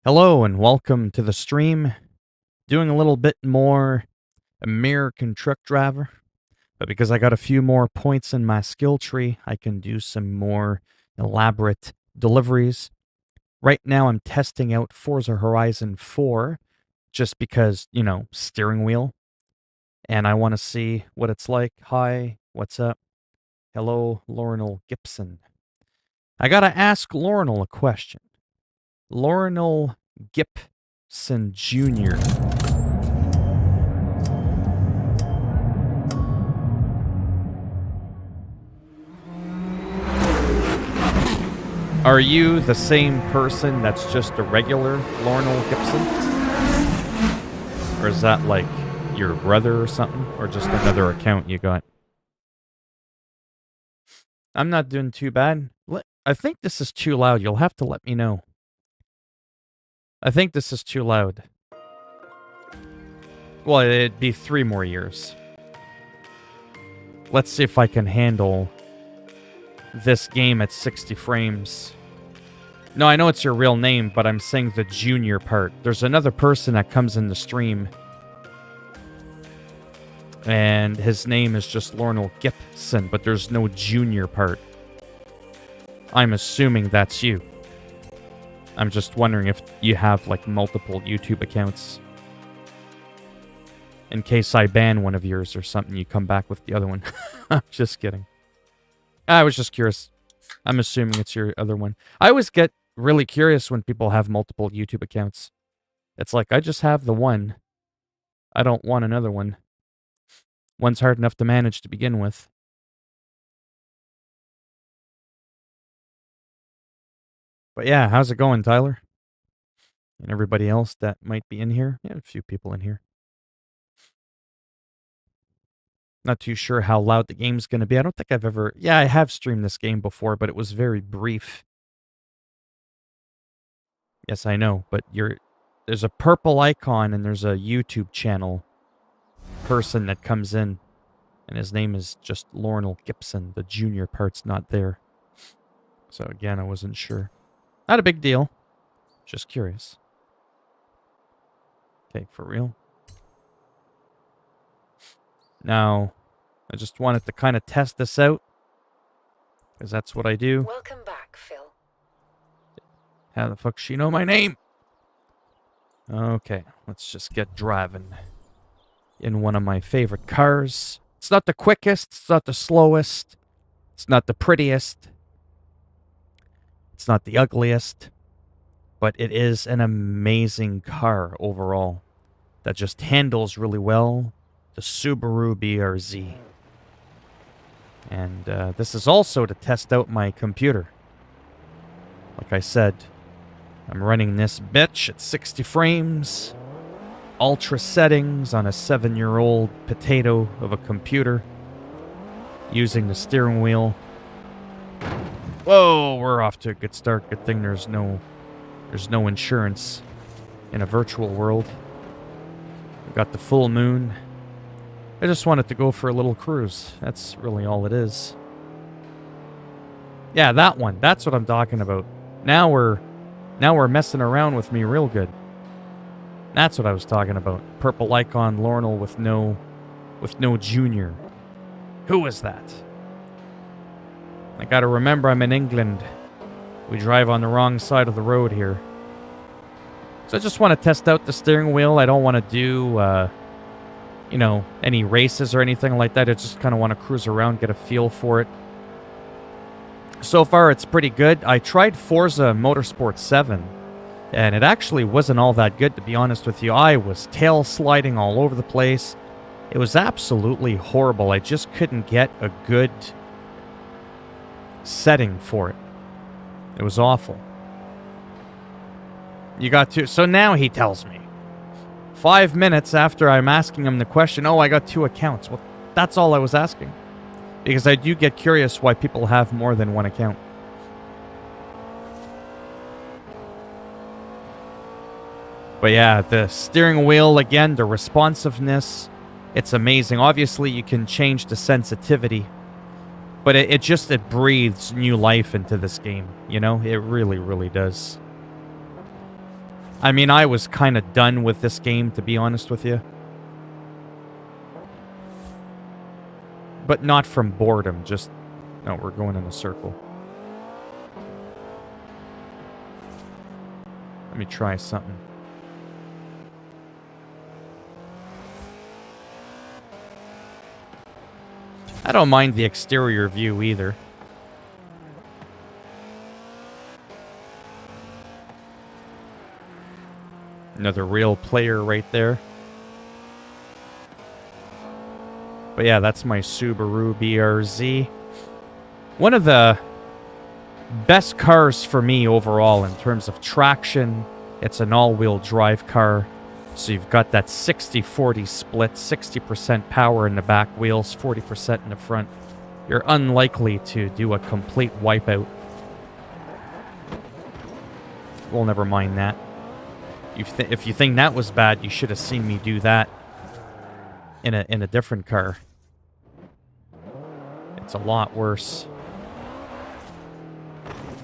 Hello and welcome to the stream. Doing a little bit more American truck driver, but because I got a few more points in my skill tree, I can do some more elaborate deliveries. Right now I'm testing out Forza Horizon 4 just because, steering wheel, and I want to see what it's like. Hi, what's up? Hello, Lornell Gibson. I gotta ask Lornell a question. Lornell Gibson Jr. Are you the same person that's just a regular Lornell Gibson? Or is that like your brother or something? Or just another account you got? I'm not doing too bad. I think this is too loud. You'll have to let me know. I think this is too loud. Well, it'd be 3 more years. Let's see if I can handle this game at 60 frames. No, I know it's your real name, but I'm saying the junior part. There's another person that comes in the stream, and his name is just Lornell Gibson, but there's no junior part. I'm assuming that's you. I'm just wondering if you have, like, multiple YouTube accounts. In case I ban one of yours or something, you come back with the other one. I'm just kidding. I was just curious. I'm assuming it's your other one. I always get really curious when people have multiple YouTube accounts. It's like, I just have the one. I don't want another one. One's hard enough to manage to begin with. But yeah, how's it going, Tyler? And everybody else that might be in here? Yeah, a few people in here. Not too sure how loud the game's going to be. I don't think I've ever... Yeah, I have streamed this game before, but it was very brief. Yes, I know, but there's a purple icon and there's a YouTube channel person that comes in, and his name is just Lornell Gibson. The junior part's not there. So again, I wasn't sure. Not a big deal. Just curious. Okay, for real. Now, I just wanted to kind of test this out, because that's what I do. Welcome back, Phil. How the fuck she know my name? Okay, let's just get driving in one of my favorite cars. It's not the quickest, it's not the slowest, it's not the prettiest, it's not the ugliest, but it is an amazing car overall that just handles really well. The Subaru BRZ. And this is also to test out my computer. Like I said, I'm running this bitch at 60 frames, ultra settings on a 7-year-old potato of a computer, using the steering wheel. Whoa, we're off to a good start. Good thing there's no insurance in a virtual world. We got the full moon. I just wanted to go for a little cruise. That's really all it is. Yeah, that one. That's what I'm talking about. Now we're messing around with me real good. That's what I was talking about. Purple icon Lornell with no junior. Who is that? I gotta remember I'm in England. We drive on the wrong side of the road here. So I just want to test out the steering wheel. I don't want to do any races or anything like that. I just kind of want to cruise around, get a feel for it. So far, it's pretty good. I tried Forza Motorsport 7, and it actually wasn't all that good, to be honest with you. I was tail sliding all over the place. It was absolutely horrible. I just couldn't get a good setting for it. It was awful. You got to... So now he tells me, 5 minutes after I'm asking him the question, oh, I got 2 accounts. Well, that's all I was asking. Because I do get curious why people have more than one account. But yeah, the steering wheel, again, the responsiveness, it's amazing. Obviously, you can change the sensitivity But it breathes new life into this game, you know? It really, really does. I mean, I was kind of done with this game, to be honest with you. But not from boredom, just... No, we're going in a circle. Let me try something. I don't mind the exterior view either. Another real player right there. But yeah, that's my Subaru BRZ. One of the best cars for me overall in terms of traction. It's an all-wheel drive car. So you've got that 60-40 split, 60% power in the back wheels, 40% in the front. You're unlikely to do a complete wipeout. We'll never mind that. If you think that was bad, you should have seen me do that in a different car. It's a lot worse.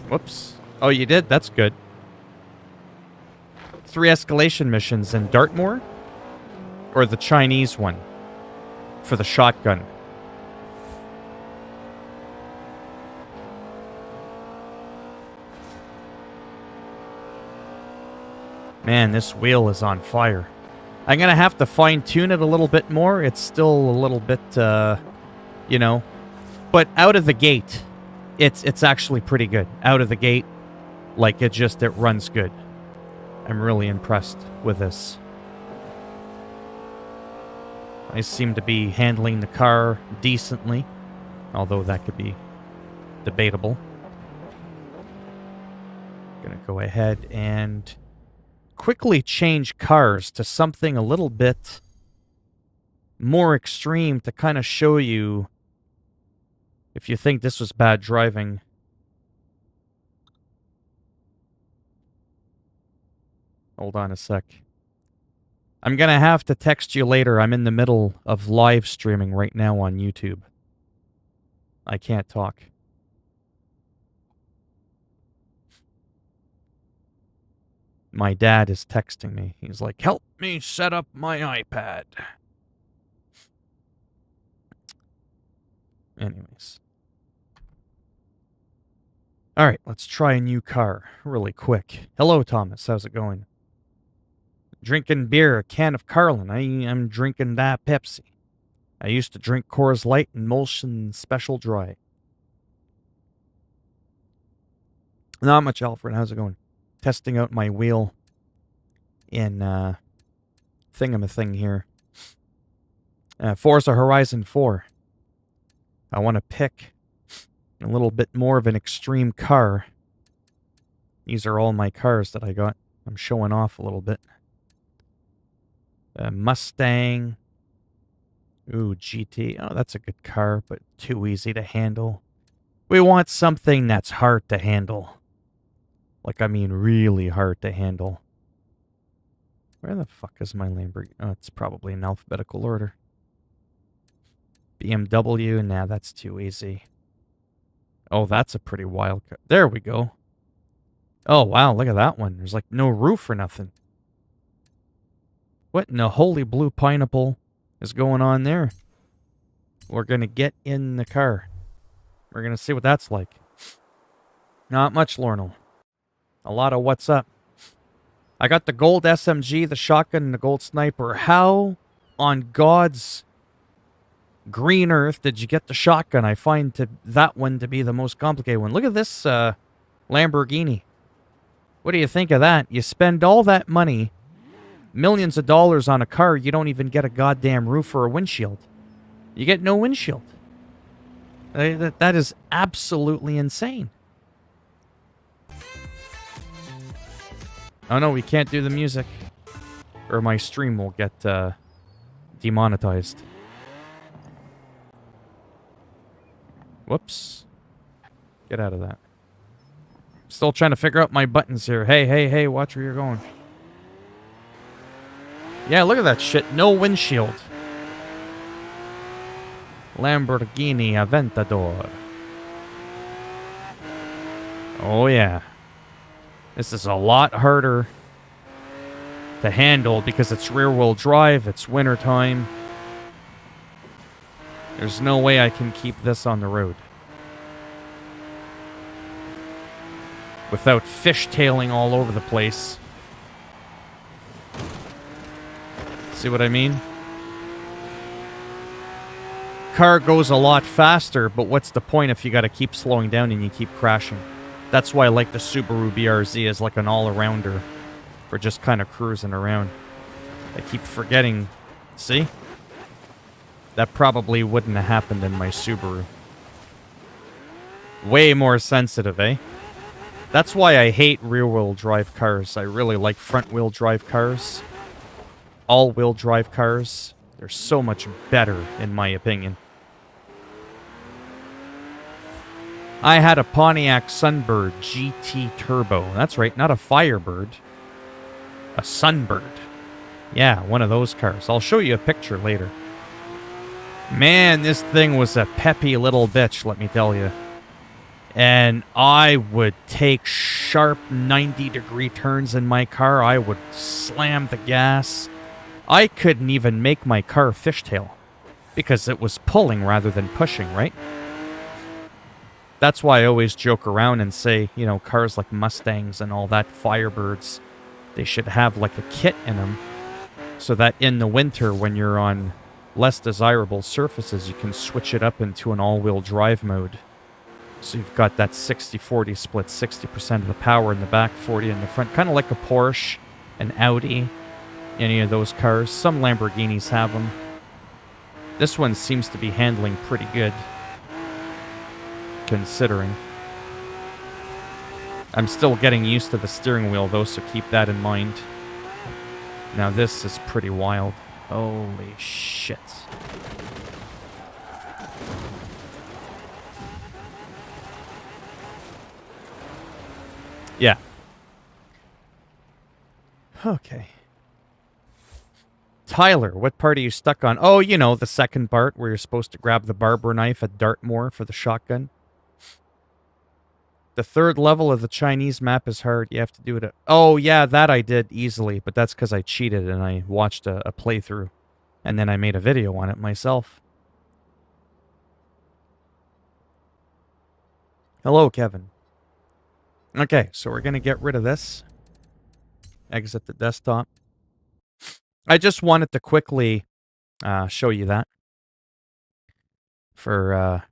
Whoops. Oh, you did? That's good. 3 escalation missions in Dartmoor? Or the Chinese one? For the shotgun. Man, this wheel is on fire. I'm going to have to fine-tune it a little bit more. It's still a little bit, you know. But out of the gate, it's actually pretty good. Out of the gate, like, it runs good. I'm really impressed with this. I seem to be handling the car decently, although that could be debatable. Gonna go ahead and quickly change cars to something a little bit more extreme to kind of show you, if you think this was bad driving. Hold on a sec. I'm gonna have to text you later. I'm in the middle of live streaming right now on YouTube. I can't talk. My dad is texting me. He's like, help me set up my iPad. Anyways. Alright, let's try a new car really quick. Hello, Thomas. How's it going? Drinking beer, a can of Carlin. I'm drinking that Pepsi. I used to drink Coors Light and Molson Special Dry. Not much, Alfred. How's it going? Testing out my wheel in thingamathing here. Forza Horizon 4. I want to pick a little bit more of an extreme car. These are all my cars that I got. I'm showing off a little bit. Mustang. Ooh, GT. Oh, that's a good car, but too easy to handle. We want something that's hard to handle. Like, I mean, really hard to handle. Where the fuck is my Lamborghini? Oh, it's probably in alphabetical order. BMW. Nah, that's too easy. Oh, that's a pretty wild car. There we go. Oh, wow, look at that one. There's like no roof or nothing. What in the holy blue pineapple is going on there? We're going to get in the car. We're going to see what that's like. Not much, Lornell. A lot of what's up. I got the gold SMG, the shotgun, and the gold sniper. How on God's green earth did you get the shotgun? I find that one to be the most complicated one. Look at this Lamborghini. What do you think of that? You spend all that money, millions of dollars on a car, you don't even get a goddamn roof or a windshield. You get no windshield. That is absolutely insane. Oh no, we can't do the music, or my stream will get demonetized. Whoops. Get out of that. Still trying to figure out my buttons here. Hey, watch where you're going. Yeah, look at that shit. No windshield. Lamborghini Aventador. Oh, yeah. This is a lot harder to handle because it's rear-wheel drive, it's wintertime. There's no way I can keep this on the road without fishtailing all over the place. See what I mean? Car goes a lot faster, but what's the point if you gotta keep slowing down and you keep crashing? That's why I like the Subaru BRZ as like an all-arounder for just kind of cruising around. I keep forgetting. See? That probably wouldn't have happened in my Subaru. Way more sensitive, eh? That's why I hate rear-wheel drive cars. I really like front-wheel drive cars. All-wheel drive cars. They're so much better, in my opinion. I had a Pontiac Sunbird GT Turbo. That's right, not a Firebird. A Sunbird. Yeah, one of those cars. I'll show you a picture later. Man, this thing was a peppy little bitch, let me tell you. And I would take sharp 90-degree turns in my car. I would slam the gas. I couldn't even make my car fishtail because it was pulling rather than pushing, right? That's why I always joke around and say, you know, cars like Mustangs and all that, Firebirds, they should have like a kit in them so that in the winter when you're on less desirable surfaces, you can switch it up into an all-wheel drive mode. So you've got that 60-40 split, 60% of the power in the back, 40 in the front, kind of like a Porsche, an Audi, any of those cars. Some Lamborghinis have them. This one seems to be handling pretty good, considering. I'm still getting used to the steering wheel, though, so keep that in mind. Now this is pretty wild. Holy shit. Yeah. Okay. Tyler, what part are you stuck on? Oh, you know, the second part where you're supposed to grab the barber knife at Dartmoor for the shotgun. The third level of the Chinese map is hard. You have to do it. Oh, yeah, that I did easily, but that's because I cheated and I watched a playthrough. And then I made a video on it myself. Hello, Kevin. Okay, so we're going to get rid of this. Exit the desktop. I just wanted to quickly show you that. For,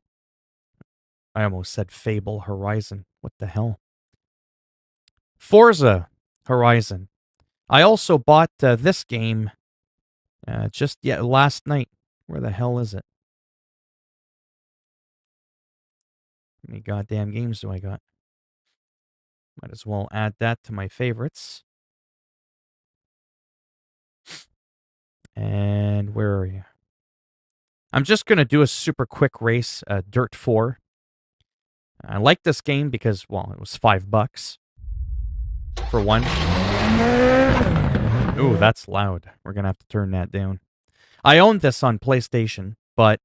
I almost said Fable Horizon. What the hell? Forza Horizon. I also bought this game just last night. Where the hell is it? How many goddamn games do I got? Might as well add that to my favorites. And where are you? I'm just going to do a super quick race, Dirt 4. I like this game because, well, it was $5 for one. Ooh, that's loud. We're going to have to turn that down. I owned this on PlayStation, but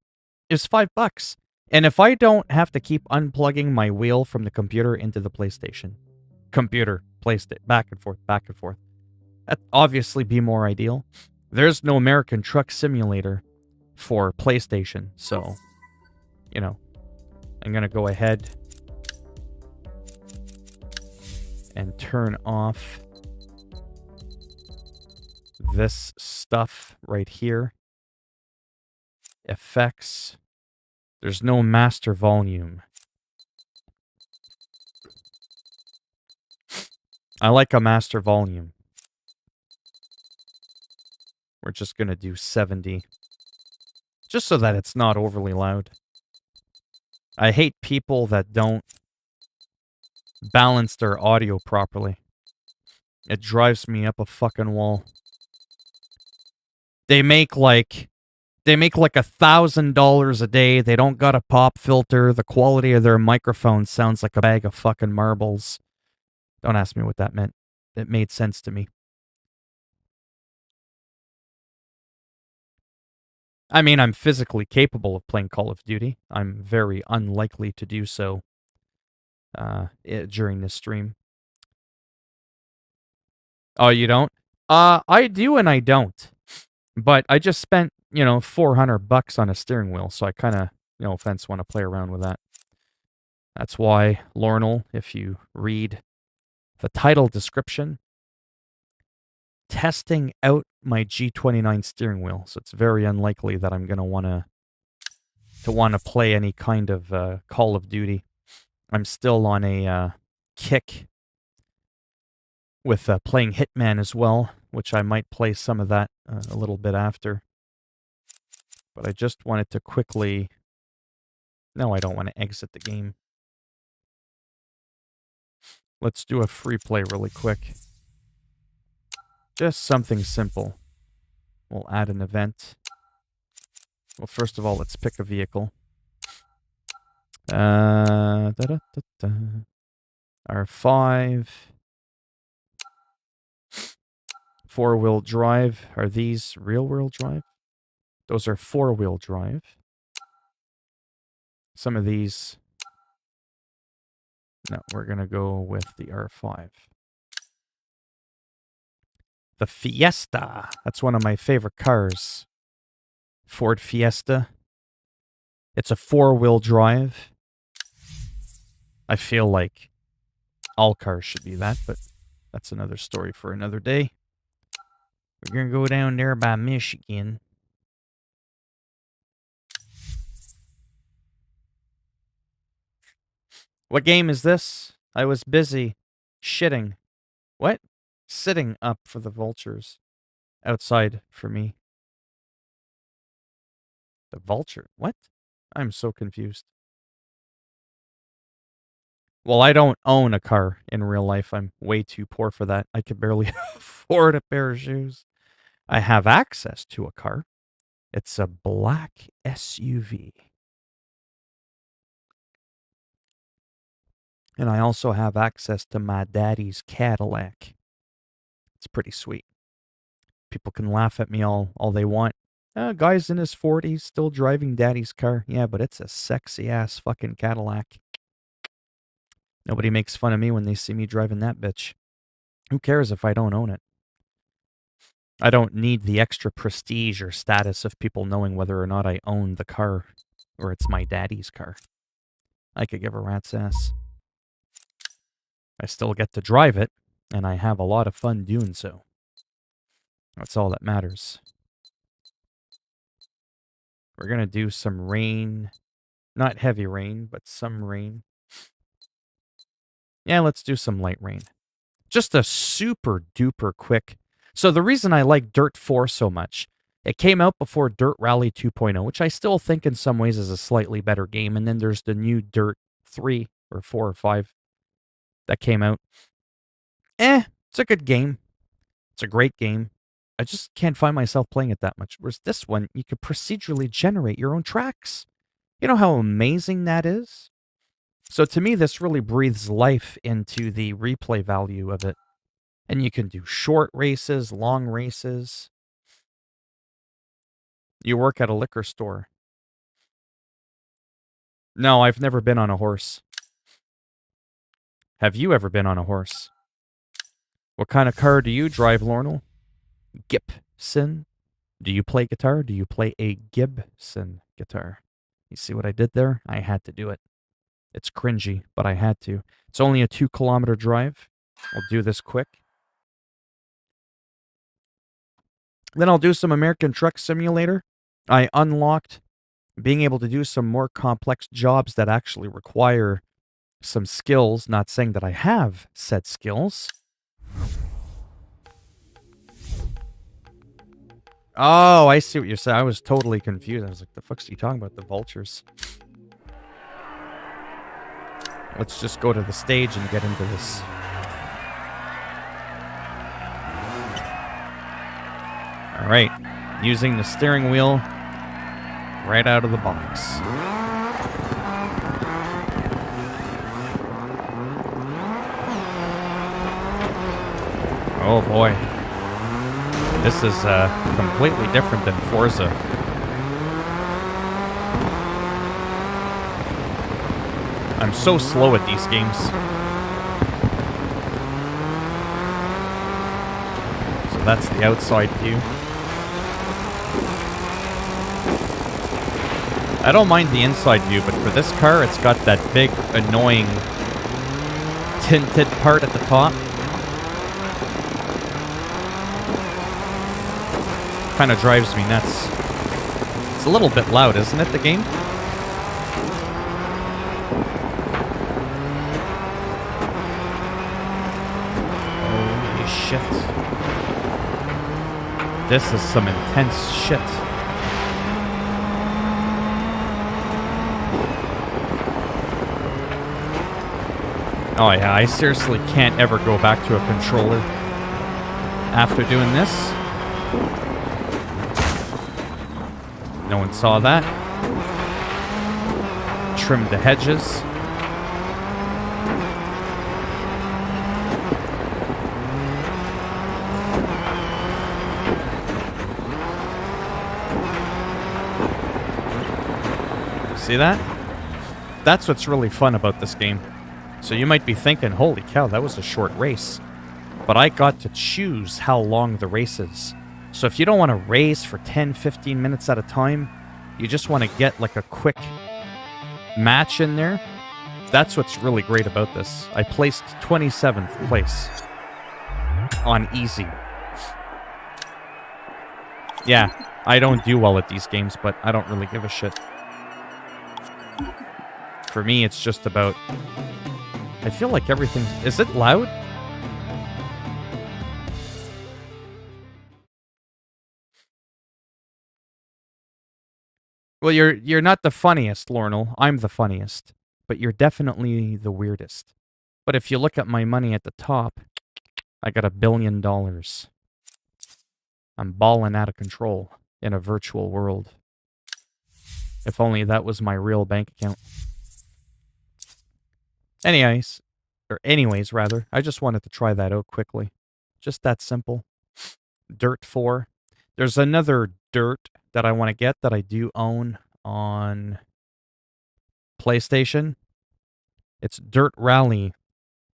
it's $5. And if I don't have to keep unplugging my wheel from the computer into the PlayStation, PlayStation, back and forth, that'd obviously be more ideal. There's no American Truck Simulator for PlayStation, so, you know, I'm going to go ahead and turn off this stuff right here. Effects. There's no master volume. I like a master volume. We're just going to do 70. Just so that it's not overly loud. I hate people that don't balance their audio properly. It drives me up a fucking wall. They make like $1,000 a day. They don't got a pop filter. The quality of their microphone sounds like a bag of fucking marbles. Don't ask me what that meant. It made sense to me. I mean, I'm physically capable of playing Call of Duty. I'm very unlikely to do so during this stream. Oh, you don't? I do and I don't. But I just spent, $400 on a steering wheel, so I kind of, no offense, want to play around with that. That's why, Lornal, if you read the title description, testing out my G29 steering wheel. So it's very unlikely that I'm going to want to play any kind of Call of Duty. I'm still on a kick with playing Hitman as well, which I might play some of that a little bit after. But I just wanted to quickly... No, I don't want to exit the game. Let's do a free play really quick. Just something simple. We'll add an event. Well, first of all, let's pick a vehicle. R5. Four-wheel drive. Are these rear-wheel drive? Those are four-wheel drive. Some of these... No, we're going to go with the R5. The Fiesta. That's one of my favorite cars. Ford Fiesta. It's a four-wheel drive. I feel like all cars should be that, but that's another story for another day. We're going to go down there by Michigan. What game is this? I was busy shitting. What? Sitting up for the vultures. Outside for me. The vulture? What? I'm so confused. Well, I don't own a car in real life. I'm way too poor for that. I could barely afford a pair of shoes. I have access to a car. It's a black SUV. And I also have access to my daddy's Cadillac. It's pretty sweet. People can laugh at me all they want. Guy's in his 40s, still driving daddy's car. Yeah, but it's a sexy-ass fucking Cadillac. Nobody makes fun of me when they see me driving that bitch. Who cares if I don't own it? I don't need the extra prestige or status of people knowing whether or not I own the car or it's my daddy's car. I could give a rat's ass. I still get to drive it, and I have a lot of fun doing so. That's all that matters. We're going to do some rain. Not heavy rain, but some rain. Yeah, let's do some light rain. Just a super duper quick. So the reason I like Dirt 4 so much, it came out before Dirt Rally 2.0, which I still think in some ways is a slightly better game. And then there's the new Dirt 3 or 4 or 5 that came out. It's a good game. It's a great game. I just can't find myself playing it that much. Whereas this one, you could procedurally generate your own tracks. You know how amazing that is? So to me, this really breathes life into the replay value of it. And you can do short races, long races. You work at a liquor store. No, I've never been on a horse. Have you ever been on a horse? What kind of car do you drive, Lornal? Gibson? Do you play guitar? Do you play a Gibson guitar? You see what I did there? I had to do it. It's cringy, but I had to. It's only a 2-kilometer drive. I'll do this quick. Then I'll do some American Truck Simulator. I unlocked being able to do some more complex jobs that actually require some skills. Not saying that I have said skills. Oh, I see what you're saying. I was totally confused. I was like, the fuck's he talking about? The vultures. Let's just go to the stage and get into this. All right. Using the steering wheel right out of the box. Oh boy. This is completely different than Forza. I'm so slow at these games. So that's the outside view. I don't mind the inside view, but for this car, it's got that big, annoying tinted part at the top. Kind of drives me nuts. It's a little bit loud, isn't it, the game? Holy shit. This is some intense shit. Oh yeah, I seriously can't ever go back to a controller after doing this. No one saw that. Trimmed the hedges. See that? That's what's really fun about this game. So you might be thinking, holy cow, that was a short race. But I got to choose how long the race is. So if you don't want to race for 10, 15 minutes at a time, you just want to get like a quick match in there, that's what's really great about this. I placed 27th place on easy. Yeah, I don't do well at these games, but I don't really give a shit. For me, it's just about... I feel like everything... Is it loud? Well, you're not the funniest, Lornal. I'm the funniest. But you're definitely the weirdest. But if you look at my money at the top, I got $1 billion. I'm balling out of control in a virtual world. If only that was my real bank account. Anyways, I just wanted to try that out quickly. Just that simple. Dirt 4. There's another Dirt that I want to get that I do own on PlayStation. It's Dirt Rally.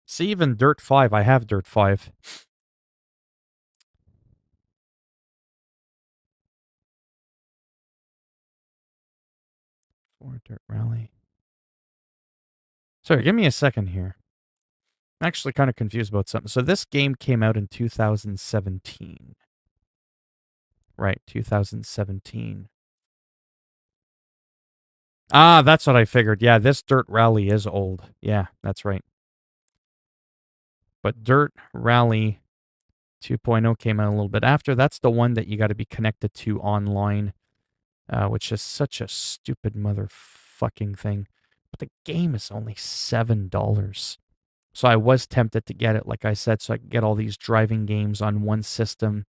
See, even Dirt 5. I have Dirt 5. Or Dirt Rally. Sorry, give me a second here. I'm actually kind of confused about something. So this game came out in 2017. Right, 2017. Ah, that's what I figured. Yeah, this Dirt Rally is old. Yeah, that's right. But Dirt Rally 2.0 came out a little bit after. That's the one that you got to be connected to online, which is such a stupid motherfucking thing. But the game is only $7. So I was tempted to get it, like I said, so I could get all these driving games on one system,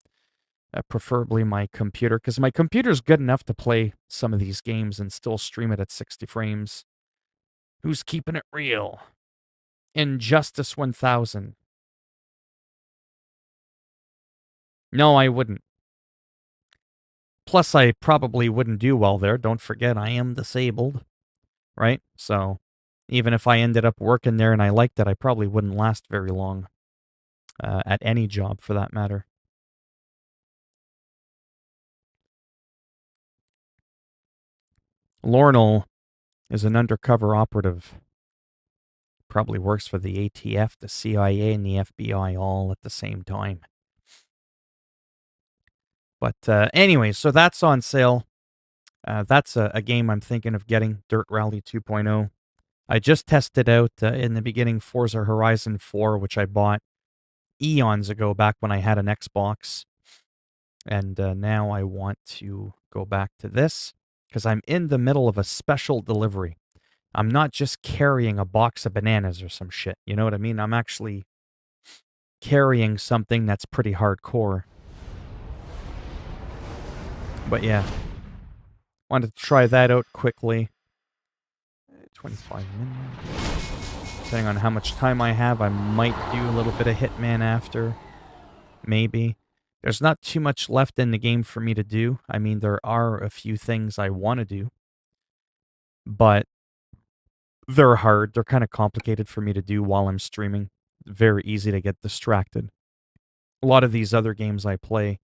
preferably my computer, because my computer's good enough to play some of these games and still stream it at 60 frames. Who's keeping it real? Injustice 1000. No, I wouldn't. Plus, I probably wouldn't do well there. Don't forget, I am disabled, right? So even if I ended up working there and I liked it, I probably wouldn't last very long at any job for that matter. Lornal is an undercover operative. Probably works for the ATF, the CIA, and the FBI all at the same time. But anyway, so that's on sale. That's a game I'm thinking of getting, Dirt Rally 2.0. I just tested out in the beginning Forza Horizon 4, which I bought eons ago back when I had an Xbox. And now I want to go back to this because I'm in the middle of a special delivery. I'm not just carrying a box of bananas or some shit. You know what I mean? I'm actually carrying something that's pretty hardcore. But yeah, wanted to try that out quickly. 25 minutes. Depending on how much time I have, I might do a little bit of Hitman after. Maybe. There's not too much left in the game for me to do. I mean, there are a few things I want to do. But They're hard. They're kind of complicated for me to do while I'm streaming. Very easy to get distracted. A lot of these other games I play,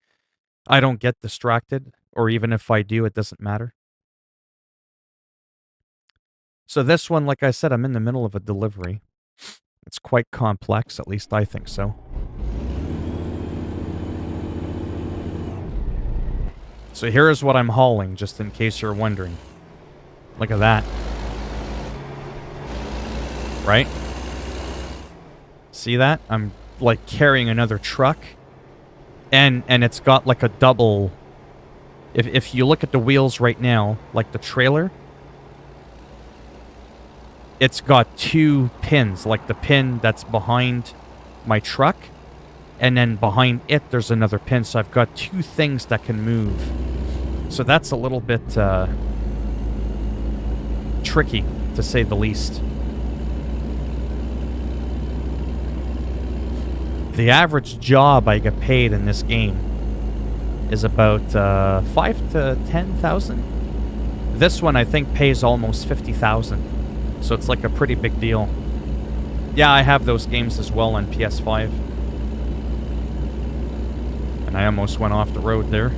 I don't get distracted, or even if I do, it doesn't matter. So this one, like I said, I'm in the middle of a delivery. It's quite complex, at least I think so. So here's what I'm hauling, just in case you're wondering. Look at that. Right? See that? I'm like carrying another truck. And it's got like a double... If you look at the wheels right now, like the trailer, it's got two pins, like the pin that's behind my truck, and then behind it there's another pin, so I've got two things that can move. So that's a little bit tricky, to say the least. The average job I get paid in this game is about 5 to 10,000. This one I think pays almost 50,000. So it's like a pretty big deal. Yeah, I have those games as well on PS5. And I almost went off the road there.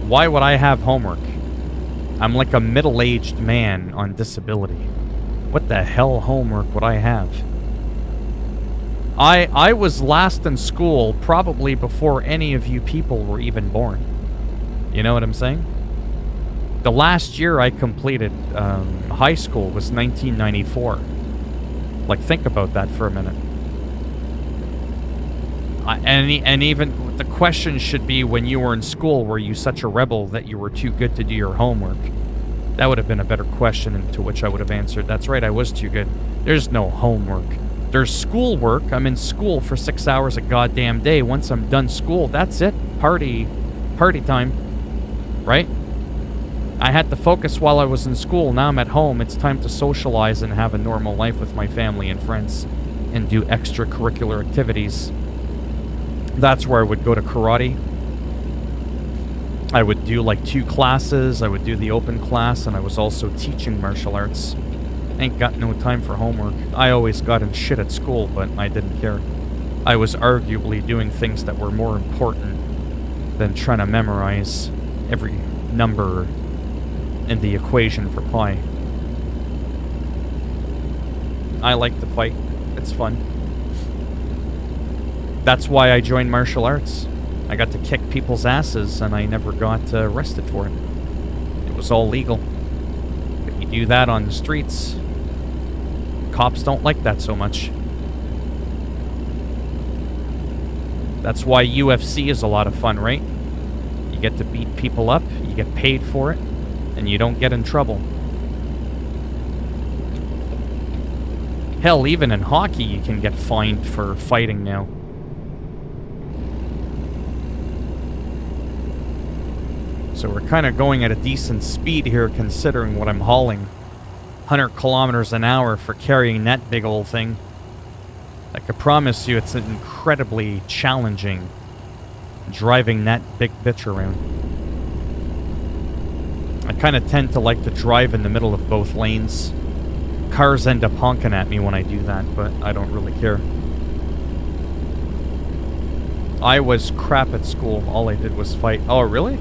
Why would I have homework? I'm like a middle-aged man on disability. What the hell homework would I have? I was last in school probably before any of you people were even born. You know what I'm saying? The last year I completed high school was 1994. Like, think about that for a minute. And even the question should be, when you were in school, were you such a rebel that you were too good to do your homework? That would have been a better question to which I would have answered. That's right, I was too good. There's no homework. There's schoolwork. I'm in school for 6 hours a goddamn day. Once I'm done school, that's it. Party time. Right? I had to focus while I was in school. Now I'm at home. It's time to socialize and have a normal life with my family and friends and do extracurricular activities. That's where I would go to karate. I would do like 2 classes. I would do the open class, and I was also teaching martial arts. Ain't got no time for homework. I always got in shit at school, but I didn't care. I was arguably doing things that were more important than trying to memorize every number in the equation for pi. I like to fight. It's fun. That's why I joined martial arts. I got to kick people's asses, and I never got arrested for it. It was all legal. But you do that on the streets, cops don't like that so much. That's why UFC is a lot of fun, right? You get to beat people up, you get paid for it, and you don't get in trouble. Hell, even in hockey you can get fined for fighting now. So we're kind of going at a decent speed here, considering what I'm hauling. 100 kilometers an hour for carrying that big old thing. I can promise you it's incredibly challenging driving that big bitch around. I kind of tend to like to drive in the middle of both lanes. Cars end up honking at me when I do that, but I don't really care. I was crap at school. All I did was fight. Oh, really?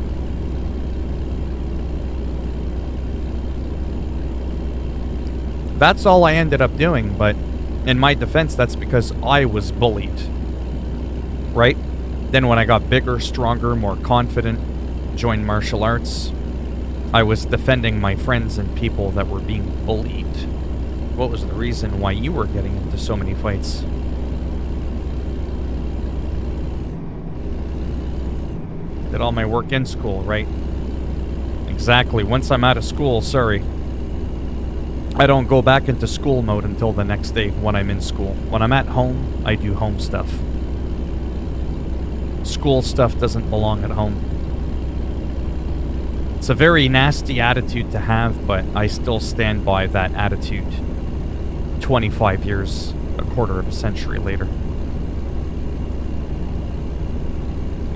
That's all I ended up doing, but in my defense, that's because I was bullied. Right? Then when I got bigger, stronger, more confident, joined martial arts, I was defending my friends and people that were being bullied. What was the reason why you were getting into so many fights? Did all my work in school, right? Exactly. Once I'm out of school, sorry. I don't go back into school mode until the next day when I'm in school. When I'm at home, I do home stuff. School stuff doesn't belong at home. It's a very nasty attitude to have, but I still stand by that attitude 25 years, a quarter of a century later.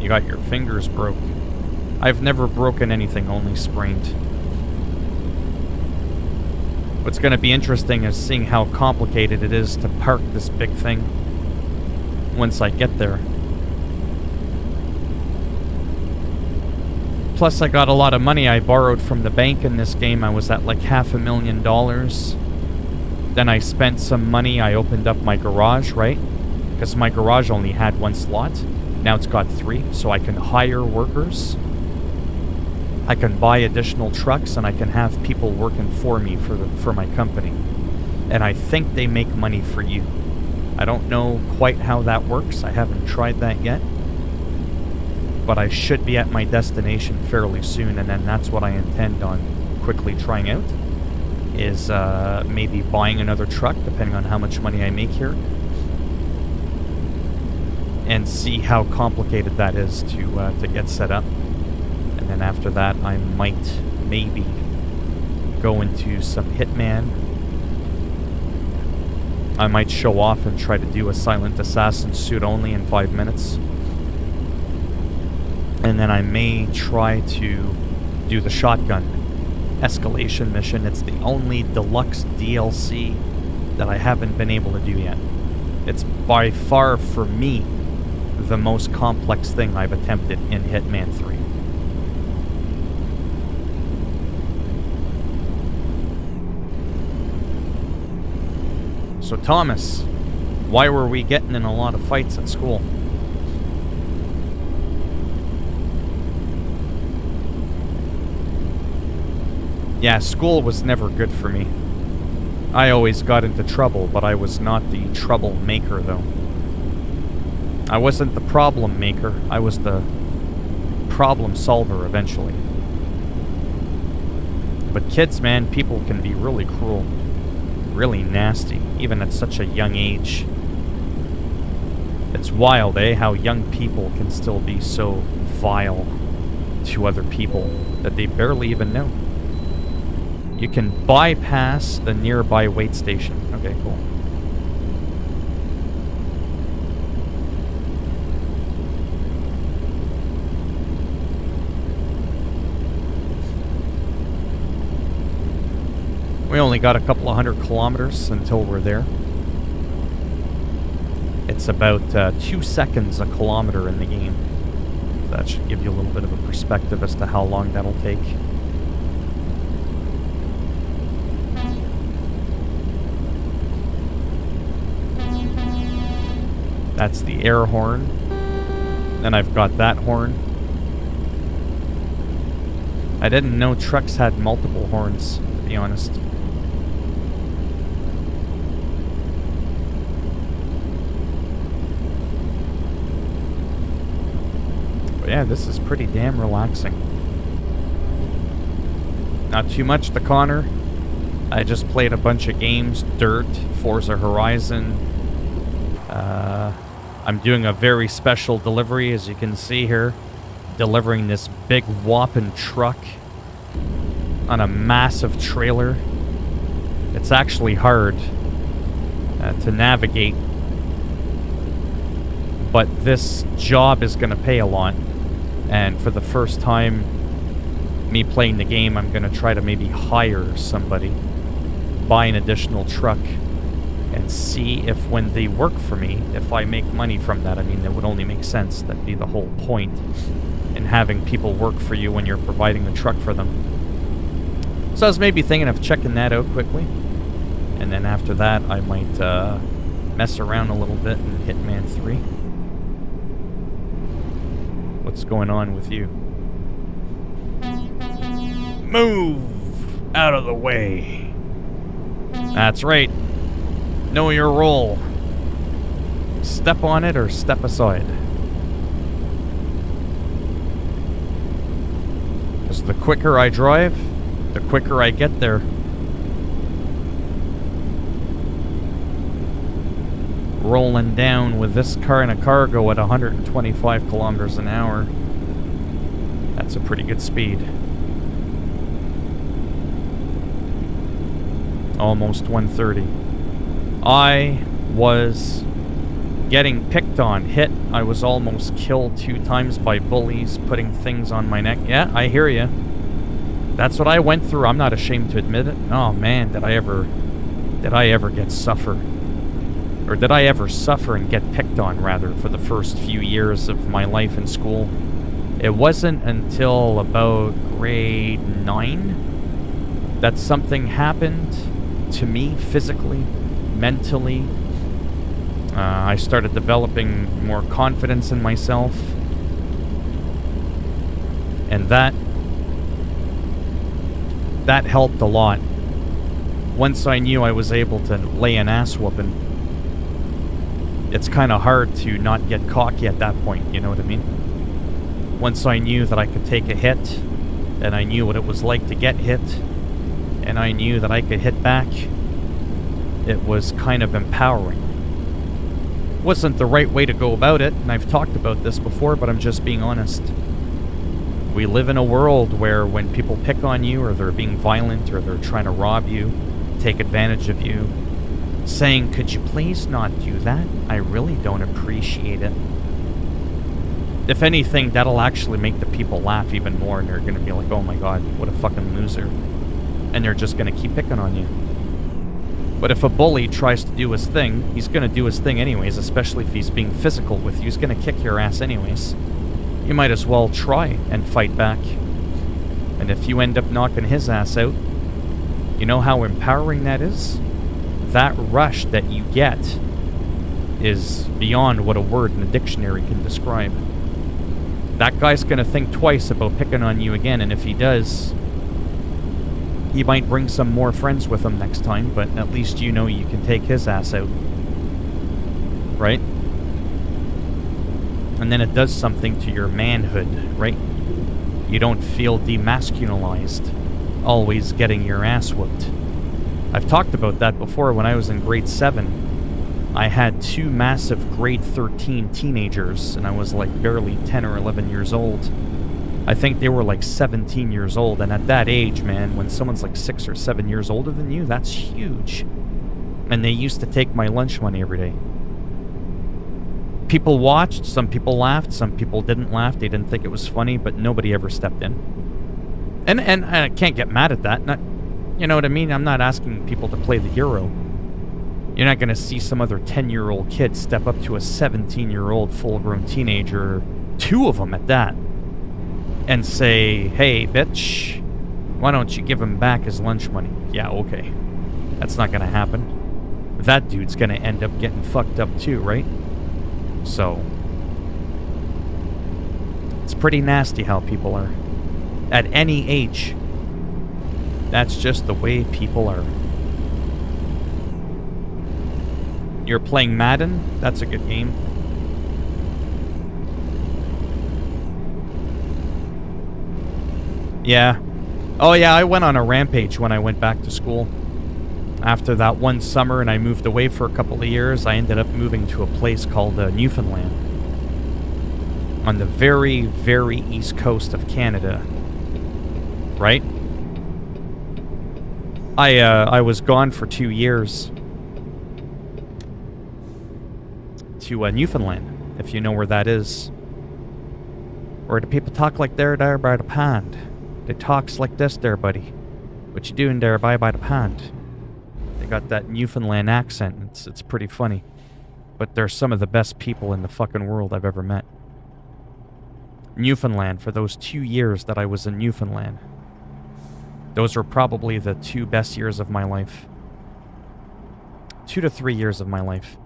You got your fingers broke. I've never broken anything, only sprained. What's going to be interesting is seeing how complicated it is to park this big thing once I get there. Plus, I got a lot of money I borrowed from the bank in this game. I was at like $500,000. Then I spent some money. I opened up my garage, right? Because my garage only had one slot. Now it's got 3, so I can hire workers. I can buy additional trucks, and I can have people working for me for my company. And I think they make money for you. I don't know quite how that works. I haven't tried that yet. But I should be at my destination fairly soon, and then that's what I intend on quickly trying out. Is maybe buying another truck, depending on how much money I make here. And see how complicated that is to get set up. And then after that, I might maybe go into some Hitman. I might show off and try to do a Silent Assassin suit only in 5 minutes. And then I may try to do the shotgun escalation mission. It's the only deluxe DLC that I haven't been able to do yet. It's by far, for me, the most complex thing I've attempted in Hitman 3. So Thomas, why were we getting in a lot of fights at school? Yeah, school was never good for me. I always got into trouble, but I was not the troublemaker, though. I wasn't the problem maker. I was the problem solver eventually. But kids, man, people can be really cruel. Really nasty, even at such a young age. It's wild, eh? How young people can still be so vile to other people that they barely even know. You can bypass the nearby wait station. Okay, cool. We only got a couple of 100 kilometers until we're there. It's about 2 seconds a kilometer in the game. So that should give you a little bit of a perspective as to how long that'll take. That's the air horn. Then I've got that horn. I didn't know trucks had multiple horns, to be honest. Yeah, this is pretty damn relaxing. Not too much to Connor. I just played a bunch of games. Dirt, Forza Horizon. I'm doing a very special delivery, as you can see here. Delivering this big whopping truck on a massive trailer. It's actually hard to navigate. But this job is going to pay a lot. And for the first time me playing the game, I'm going to try to maybe hire somebody, buy an additional truck, and see if when they work for me, if I make money from that. I mean, that would only make sense. That'd be the whole point in having people work for you when you're providing the truck for them. So I was maybe thinking of checking that out quickly. And then after that, I might mess around a little bit in Hitman 3. What's going on with you? Move out of the way. That's right. Know your role. Step on it or step aside. Because the quicker I drive, the quicker I get there. Rolling down with this car and a cargo at 125 kilometers an hour. That's a pretty good speed. Almost 130. I was getting picked on, hit. I was almost killed 2 times by bullies putting things on my neck. Yeah, I hear you. That's what I went through. I'm not ashamed to admit it. Oh man, did I ever suffer and get picked on, rather, for the first few years of my life in school. It wasn't until about grade 9 that something happened to me physically, mentally. I started developing more confidence in myself. And that helped a lot. Once I knew I was able to lay an ass whooping, it's kind of hard to not get cocky at that point, you know what I mean? Once I knew that I could take a hit, and I knew what it was like to get hit, and I knew that I could hit back, it was kind of empowering. Wasn't the right way to go about it, and I've talked about this before, but I'm just being honest. We live in a world where when people pick on you, or they're being violent, or they're trying to rob you, take advantage of you, saying, "Could you please not do that? I really don't appreciate it." If anything, that'll actually make the people laugh even more, and they're going to be like, "Oh my god, what a fucking loser." And they're just going to keep picking on you. But if a bully tries to do his thing, he's going to do his thing anyways, especially if he's being physical with you. He's going to kick your ass anyways. You might as well try and fight back. And if you end up knocking his ass out, you know how empowering that is? That rush that you get is beyond what a word in a dictionary can describe. That guy's gonna think twice about picking on you again, and if he does, he might bring some more friends with him next time, but at least you know you can take his ass out. Right? And then it does something to your manhood, right? You don't feel demasculinized, always getting your ass whooped. I've talked about that before. When I was in grade 7, I had 2 massive grade 13 teenagers, and I was like barely 10 or 11 years old. I think they were like 17 years old, and at that age, man, when someone's like 6 or 7 years older than you, that's huge. And they used to take my lunch money every day. People watched, some people laughed, some people didn't laugh, they didn't think it was funny, but nobody ever stepped in. And I can't get mad at that. You know what I mean? I'm not asking people to play the hero. You're not going to see some other 10-year-old kid step up to a 17-year-old full-grown teenager, 2 of them at that, and say, "Hey, bitch, why don't you give him back his lunch money?" Yeah, okay. That's not going to happen. That dude's going to end up getting fucked up too, right? So, it's pretty nasty how people are. At any age. That's just the way people are. You're playing Madden? That's a good game. Yeah. Oh yeah, I went on a rampage when I went back to school. After that one summer and I moved away for a couple of years, I ended up moving to a place called Newfoundland. On the very, very east coast of Canada. Right? I was gone for 2 years to Newfoundland, if you know where that is. Or do people talk like they're there by the pond? They talks like this there, buddy. What you doing there by the pond? They got that Newfoundland accent. It's pretty funny. But they're some of the best people in the fucking world I've ever met. Newfoundland, for those 2 years that I was in Newfoundland. Those were probably the 2 best years of my life. 2 to 3 years of my life.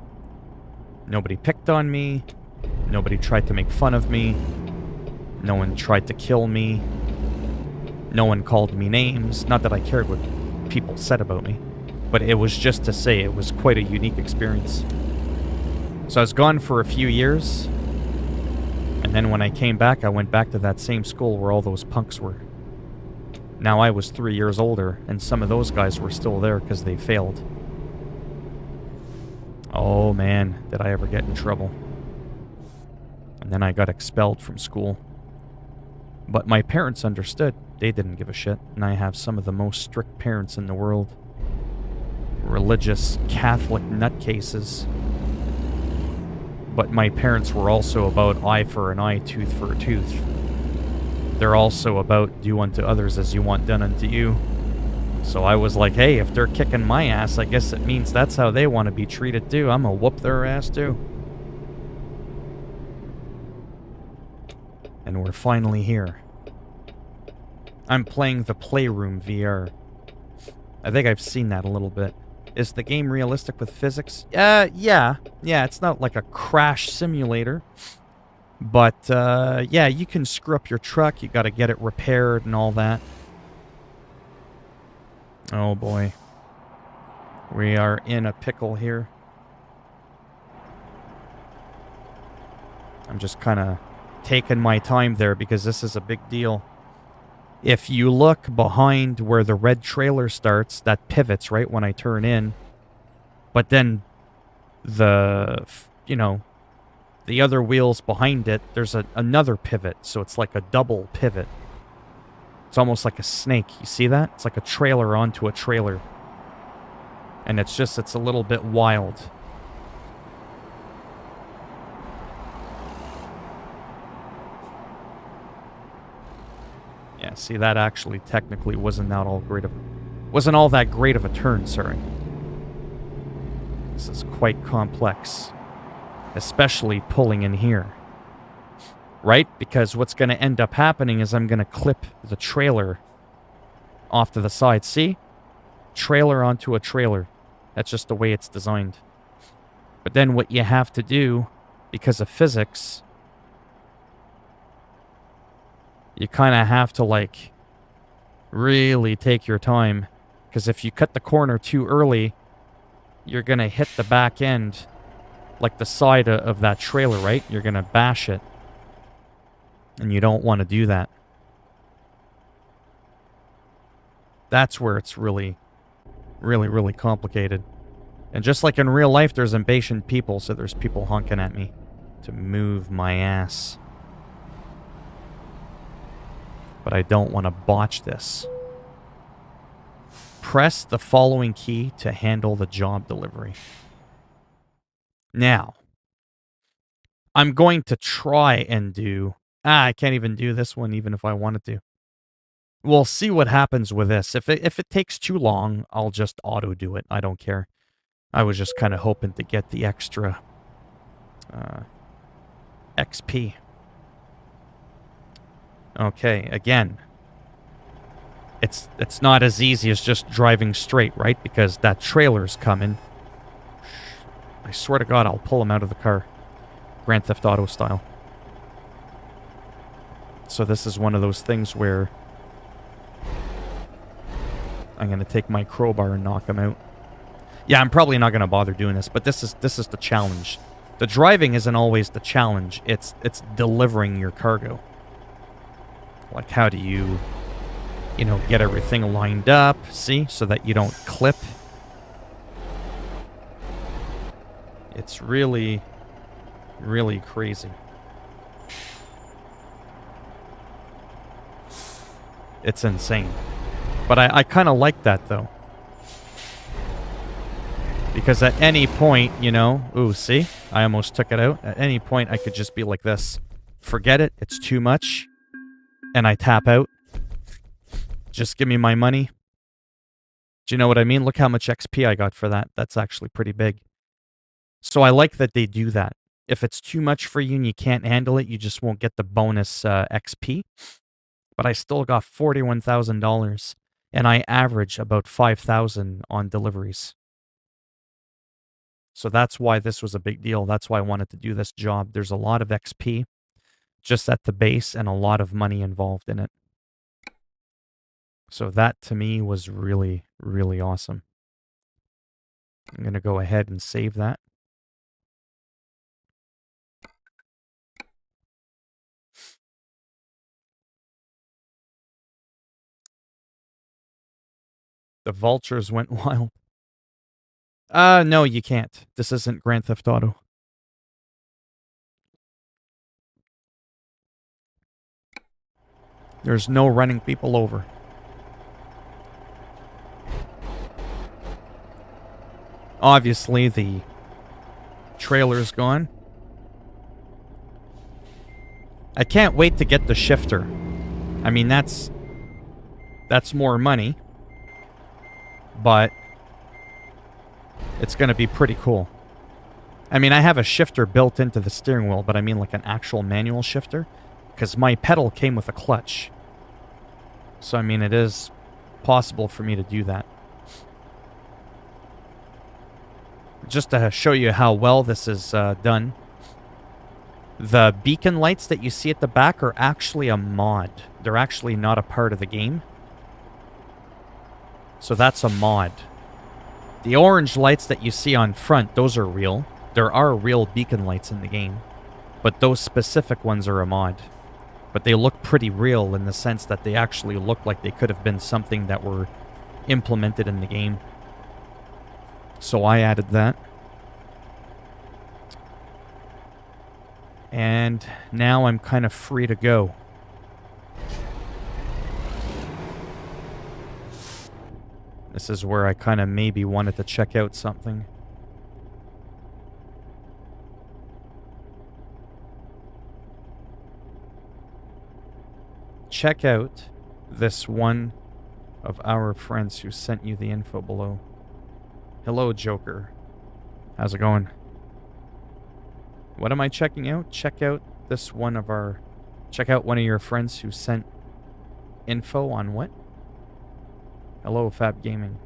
Nobody picked on me. Nobody tried to make fun of me. No one tried to kill me. No one called me names. Not that I cared what people said about me. But it was just to say it was quite a unique experience. So I was gone for a few years. And then when I came back, I went back to that same school where all those punks were. Now I was 3 years older, and some of those guys were still there because they failed. Oh man, did I ever get in trouble. And then I got expelled from school. But my parents understood. They didn't give a shit, and I have some of the most strict parents in the world. Religious Catholic nutcases. But my parents were also about eye for an eye, tooth for a tooth. they're also about do unto others as you want done unto you. So I was like, hey, if they're kicking my ass, I guess it means that's how they want to be treated too. I'm gonna whoop their ass too. And we're finally here. I'm playing the Playroom VR. I think I've seen that a little bit. Is the game realistic with physics? Yeah. Yeah, it's not like a crash simulator. But, yeah, you can screw up your truck. You gotta get it repaired and all that. Oh, boy. We are in a pickle here. I'm just kind of taking my time there because this is a big deal. If you look behind where the red trailer starts, that pivots right when I turn in. But then the, you know, the other wheels behind it, there's another pivot. So it's like a double pivot. It's almost like a snake. You see that? It's like a trailer onto a trailer. And it's a little bit wild. Yeah, see, that actually technically wasn't all that great of a turn, sorry. This is quite complex. Especially pulling in here. Right? Because what's going to end up happening is I'm going to clip the trailer off to the side. See? Trailer onto a trailer. That's just the way it's designed. But then what you have to do, because of physics, you kind of have to, like, really take your time. Because if you cut the corner too early, you're going to hit the back end, like the side of that trailer, right? You're going to bash it. And you don't want to do that. That's where it's really, really, really complicated. And just like in real life, there's impatient people, so there's people honking at me to move my ass. But I don't want to botch this. Press the following key to handle the job delivery. Now, I'm going to try and do... I can't even do this one even if I wanted to. We'll see what happens with this. If it takes too long, I'll just auto do it. I don't care. I was just kind of hoping to get the extra XP. Okay, again. It's not as easy as just driving straight, right? Because that trailer's coming. I swear to God, I'll pull him out of the car. Grand Theft Auto style. So this is one of those things where I'm going to take my crowbar and knock him out. Yeah, I'm probably not going to bother doing this, but this is the challenge. The driving isn't always the challenge. It's delivering your cargo. Like, how do you get everything lined up, see, so that you don't clip. It's really, really crazy. It's insane. But I kind of like that, though. Because at any point, ooh, see? I almost took it out. At any point, I could just be like this. Forget it. It's too much. And I tap out. Just give me my money. Do you know what I mean? Look how much XP I got for that. That's actually pretty big. So I like that they do that. If it's too much for you and you can't handle it, you just won't get the bonus XP. But I still got $41,000. And I average about 5,000 on deliveries. So that's why this was a big deal. That's why I wanted to do this job. There's a lot of XP just at the base and a lot of money involved in it. So that to me was really, really awesome. I'm going to go ahead and save that. The vultures went wild. No, you can't. This isn't Grand Theft Auto. There's no running people over. Obviously, the trailer's gone. I can't wait to get the shifter. I mean, that's more money, but it's going to be pretty cool. I mean, I have a shifter built into the steering wheel, but I mean like an actual manual shifter, because my pedal came with a clutch. So, I mean, it is possible for me to do that. Just to show you how well this is done, the beacon lights that you see at the back are actually a mod. They're actually not a part of the game. So that's a mod. The orange lights that you see on front, those are real. There are real beacon lights in the game, but those specific ones are a mod. But they look pretty real in the sense that they actually look like they could have been something that were implemented in the game. So I added that. And now I'm kind of free to go. This is where I kind of maybe wanted to check out something. Check out this one of our friends who sent you the info below. Hello, Joker. How's it going? What am I checking out? Check out this one of our... Check out one of your friends who sent info on what? Hello, Fab Gaming.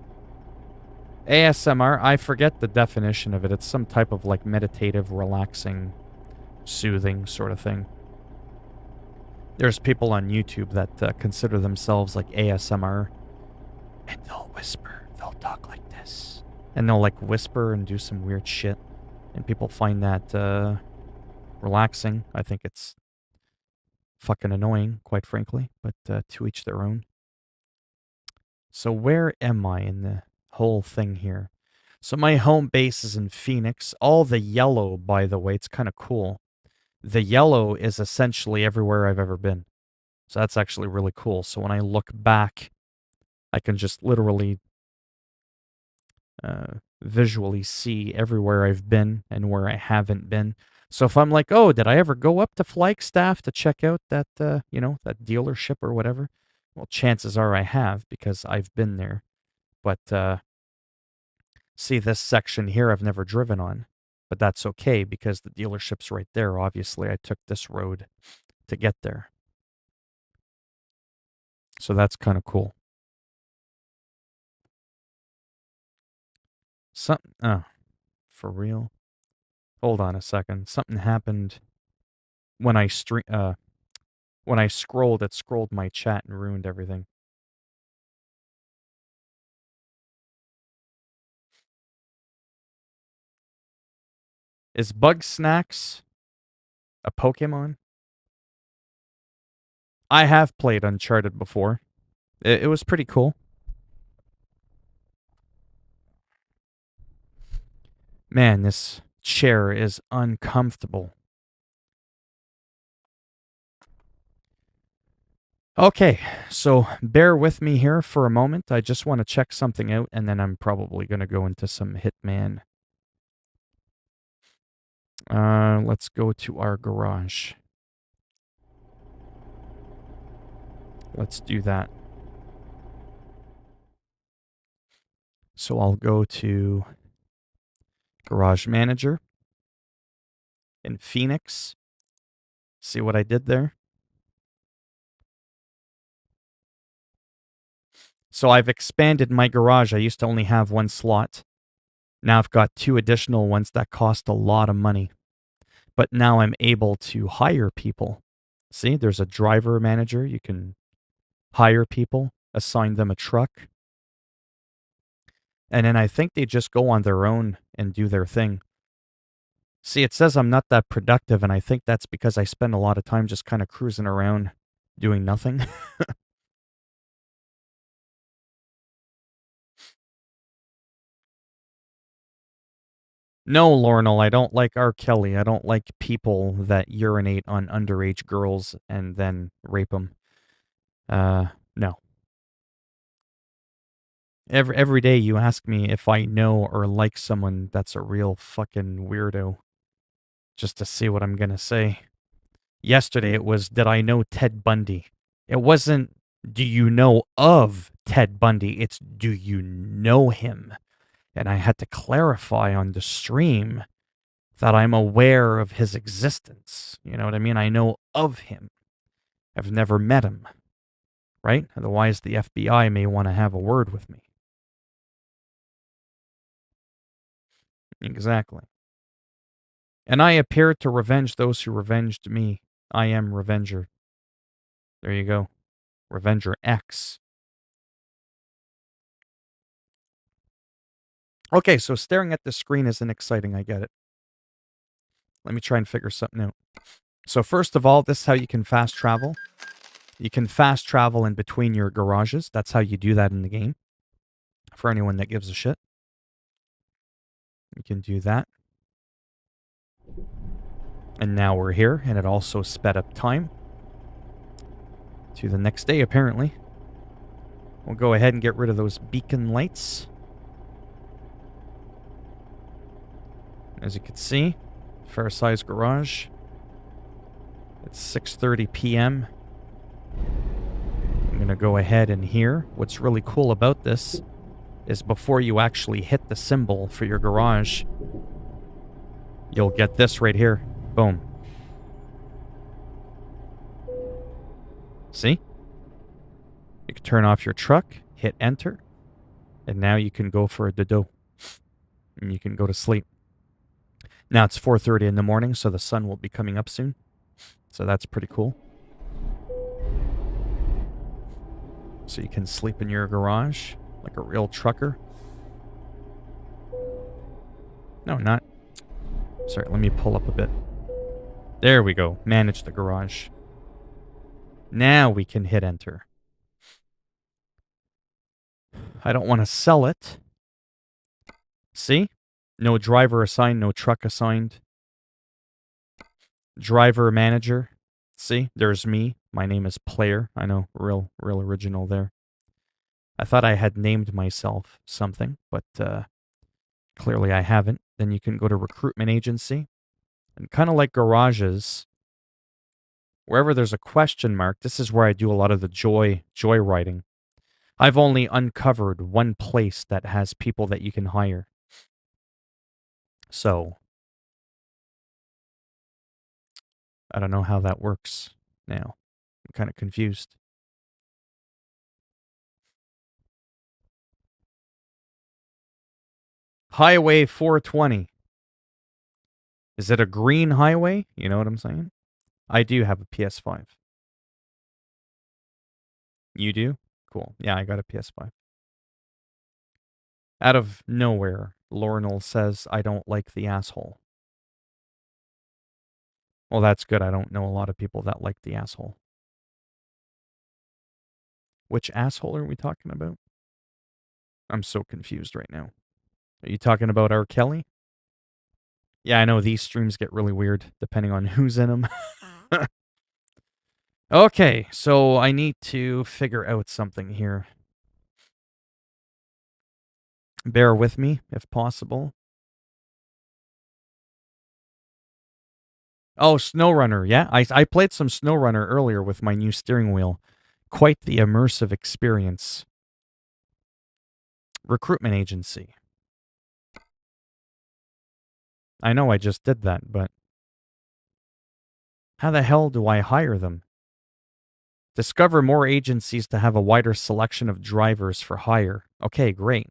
ASMR, I forget the definition of it. It's some type of like meditative, relaxing, soothing sort of thing. There's people on YouTube that consider themselves like ASMR. And they'll whisper. They'll talk like this. And they'll like whisper and do some weird shit. And people find that relaxing. I think it's fucking annoying, quite frankly. But to each their own. So where am I in the whole thing here? So my home base is in Phoenix. All the yellow, by the way, it's kind of cool. The yellow is essentially everywhere I've ever been. So that's actually really cool. So when I look back, I can just literally visually see everywhere I've been and where I haven't been. So if I'm like, oh, did I ever go up to Flagstaff to check out that, that dealership or whatever? Well, chances are I have because I've been there. But see, this section here I've never driven on. But that's okay because the dealership's right there. Obviously, I took this road to get there. So that's kind of cool. Something... Oh, for real? Hold on a second. Something happened when I when I scrolled. It scrolled my chat and ruined everything. Is Bug Snacks a Pokemon? I have played Uncharted before. It was pretty cool. Man, this chair is uncomfortable. Okay, so bear with me here for a moment. I just want to check something out, and then I'm probably going to go into some Hitman. Let's go to our garage. Let's do that. So I'll go to Garage Manager in Phoenix. See what I did there? So I've expanded my garage. I used to only have one slot. Now I've got 2 additional ones that cost a lot of money. But now I'm able to hire people. See, there's a driver manager. You can hire people, assign them a truck. And then I think they just go on their own and do their thing. See, it says I'm not that productive, and I think that's because I spend a lot of time just kind of cruising around doing nothing. No, Lornell, I don't like R. Kelly. I don't like people that urinate on underage girls and then rape them. No. Every day you ask me if I know or like someone that's a real fucking weirdo. Just to see what I'm gonna say. Yesterday it was, did I know Ted Bundy? It wasn't, do you know of Ted Bundy? It's, do you know him? And I had to clarify on the stream that I'm aware of his existence. You know what I mean? I know of him. I've never met him, right? Otherwise, the FBI may want to have a word with me. Exactly. And I appear to revenge those who revenged me. I am Revenger. There you go. Revenger X. Okay, so staring at the screen isn't exciting. I get it. Let me try and figure something out. So first of all, this is how you can fast travel. You can fast travel in between your garages. That's how you do that in the game. For anyone that gives a shit. You can do that. And now we're here, and it also sped up time to the next day, apparently. We'll go ahead and get rid of those beacon lights. As you can see, fair size garage. It's 6:30 p.m. I'm going to go ahead and here. What's really cool about this is before you actually hit the symbol for your garage, you'll get this right here. Boom. See? You can turn off your truck, hit enter, and now you can go for a dodo. And you can go to sleep. Now it's 4:30 in the morning, so the sun will be coming up soon. So that's pretty cool. So you can sleep in your garage like a real trucker. No, not. Sorry, let me pull up a bit. There we go. Manage the garage. Now we can hit enter. I don't want to sell it. See? No driver assigned, no truck assigned. Driver manager. See? There's me. My name is Player. I know, real original there. I thought I had named myself something, but clearly I haven't. Then you can go to Recruitment Agency. And kind of like garages, wherever there's a question mark, this is where I do a lot of the joyriding. I've only uncovered one place that has people that you can hire. So, I don't know how that works now. I'm kind of confused. Highway 420. Is it a green highway? You know what I'm saying? I do have a PS5. You do? Cool. Yeah, I got a PS5. Out of nowhere, Lornell says I don't like the asshole. Well, that's good. I don't know a lot of people that like the asshole. Which asshole are we talking about? I'm so confused right now. Are you talking about R. Kelly? Yeah, I know these streams get really weird depending on who's in them. Okay, so I need to figure out something here. Bear with me, if possible. Oh, SnowRunner. Yeah, I played some SnowRunner earlier with my new steering wheel. Quite the immersive experience. Recruitment Agency. I know I just did that, but how the hell do I hire them? Discover more agencies to have a wider selection of drivers for hire. Okay, great.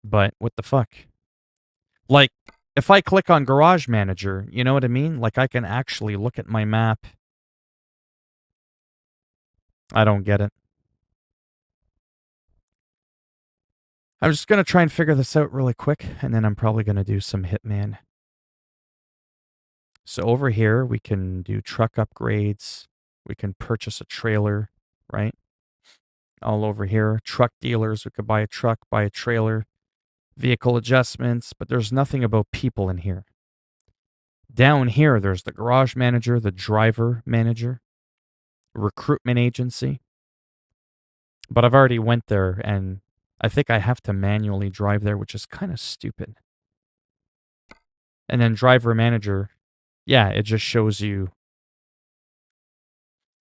But what the fuck? Like, if I click on Garage Manager, you know what I mean? Like, I can actually look at my map. I don't get it. I'm just going to try and figure this out really quick, and then I'm probably going to do some Hitman. So over here, we can do truck upgrades. We can purchase a trailer, right? All over here. Truck dealers, we could buy a truck, buy a trailer. Vehicle adjustments, but there's nothing about people in here. Down here, there's the garage manager, the driver manager, recruitment agency. But I've already went there, and I think I have to manually drive there, which is kind of stupid. And then driver manager, yeah, it just shows you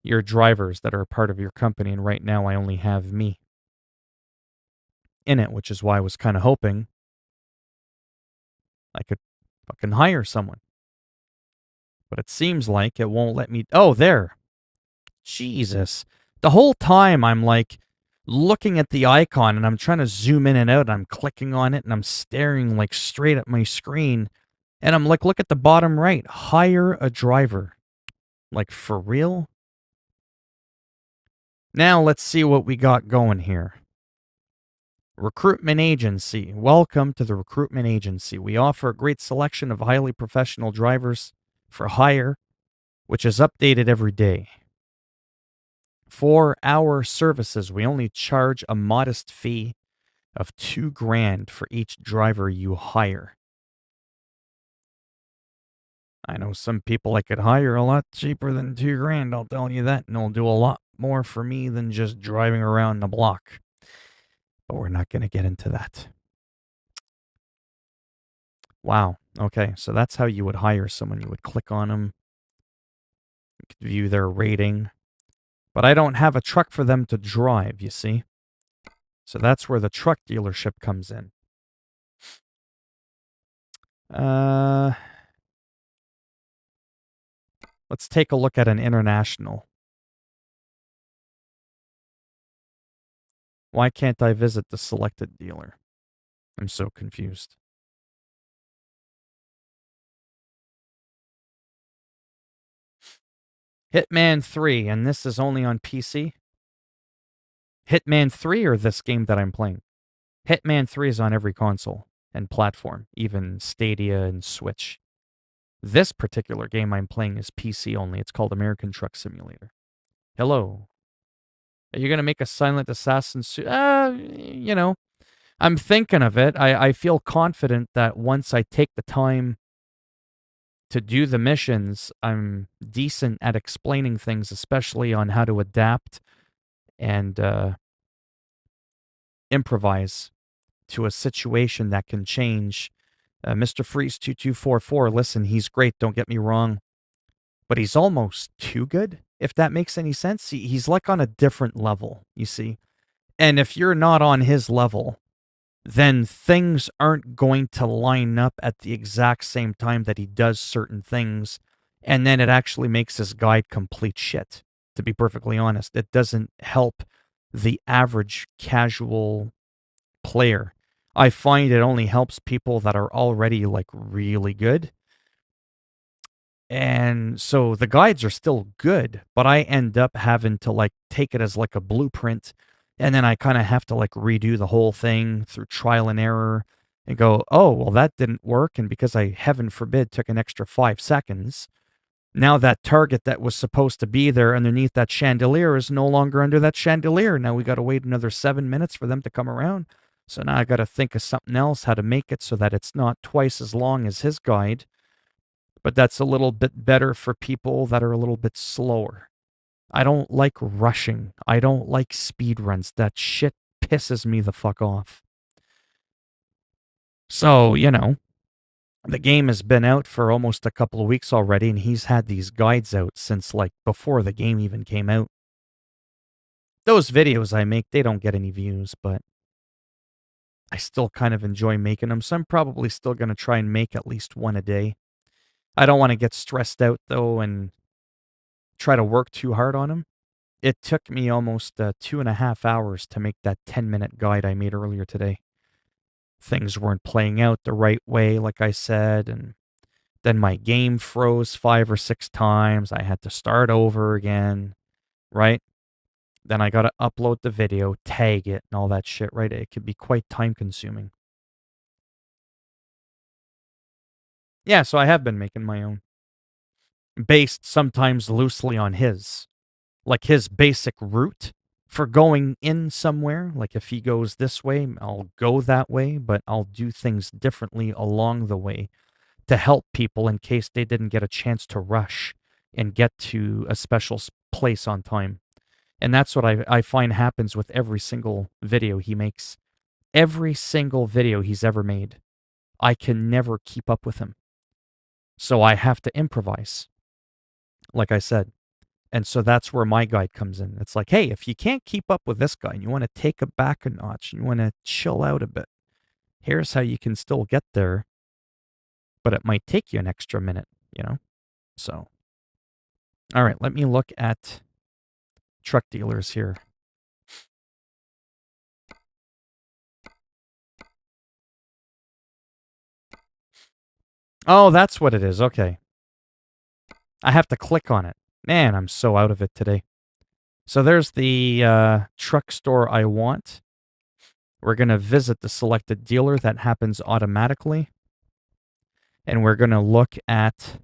your drivers that are a part of your company, and right now I only have me in it, which is why I was kind of hoping I could fucking hire someone. But it seems like it won't let me. Oh, there. Jesus. The whole time I'm like looking at the icon and I'm trying to zoom in and out. And I'm clicking on it and I'm staring like straight at my screen. And I'm like, look at the bottom right. Hire a driver. Like, for real? Now let's see what we got going here. Recruitment Agency. Welcome to the Recruitment Agency. We offer a great selection of highly professional drivers for hire, which is updated every day. For our services, we only charge a modest fee of $2,000 for each driver you hire. I know some people I could hire a lot cheaper than $2,000, I'll tell you that, and they'll do a lot more for me than just driving around the block. But we're not going to get into that. Wow. Okay, so that's how you would hire someone. You would click on them, you could view their rating. But I don't have a truck for them to drive, you see. So that's where the truck dealership comes in. Let's take a look at an international. Why can't I visit the selected dealer? I'm so confused. Hitman 3, and this is only on PC? Hitman 3 or this game that I'm playing? Hitman 3 is on every console and platform, even Stadia and Switch. This particular game I'm playing is PC only. It's called American Truck Simulator. Hello. Are you going to make a silent assassin suit? I'm thinking of it. I feel confident that once I take the time to do the missions, I'm decent at explaining things, especially on how to adapt and improvise to a situation that can change. Mr. Freeze 2244, listen, he's great, don't get me wrong, but he's almost too good, if that makes any sense. He's like on a different level, you see. And if you're not on his level, then things aren't going to line up at the exact same time that he does certain things. And then it actually makes his guide complete shit, to be perfectly honest. It doesn't help the average casual player. I find it only helps people that are already like really good. And so the guides are still good, but I end up having to like take it as like a blueprint. And then I kind of have to like redo the whole thing through trial and error and go, oh, well, that didn't work. And because I, heaven forbid, took an extra 5 seconds, now that target that was supposed to be there underneath that chandelier is no longer under that chandelier. Now we got to wait another 7 minutes for them to come around. So now I got to think of something else, how to make it so that it's not twice as long as his guide, but that's a little bit better for people that are a little bit slower. I don't like rushing. I don't like speed runs. That shit pisses me the fuck off. So, the game has been out for almost a couple of weeks already, and he's had these guides out since like before the game even came out. Those videos I make, they don't get any views, but I still kind of enjoy making them, so I'm probably still going to try and make at least one a day. I don't want to get stressed out, though, and try to work too hard on them. It took me almost 2.5 hours to make that 10-minute guide I made earlier today. Things weren't playing out the right way, like I said, and then my game froze 5 or 6 times. I had to start over again, right? Then I got to upload the video, tag it, and all that shit, right? It could be quite time-consuming. Yeah, so I have been making my own, based sometimes loosely on his. Like his basic route for going in somewhere. Like if he goes this way, I'll go that way, but I'll do things differently along the way to help people in case they didn't get a chance to rush and get to a special place on time. And that's what I find happens with every single video he makes. Every single video he's ever made, I can never keep up with him. So I have to improvise, like I said. And so that's where my guide comes in. It's like, hey, if you can't keep up with this guy and you want to take it back a notch and you want to chill out a bit, here's how you can still get there, but it might take you an extra minute, you know? So, all right, let me look at truck dealers here. Oh, that's what it is. Okay. I have to click on it. Man, I'm so out of it today. So there's the truck store I want. We're going to visit the selected dealer. That happens automatically. And we're going to look at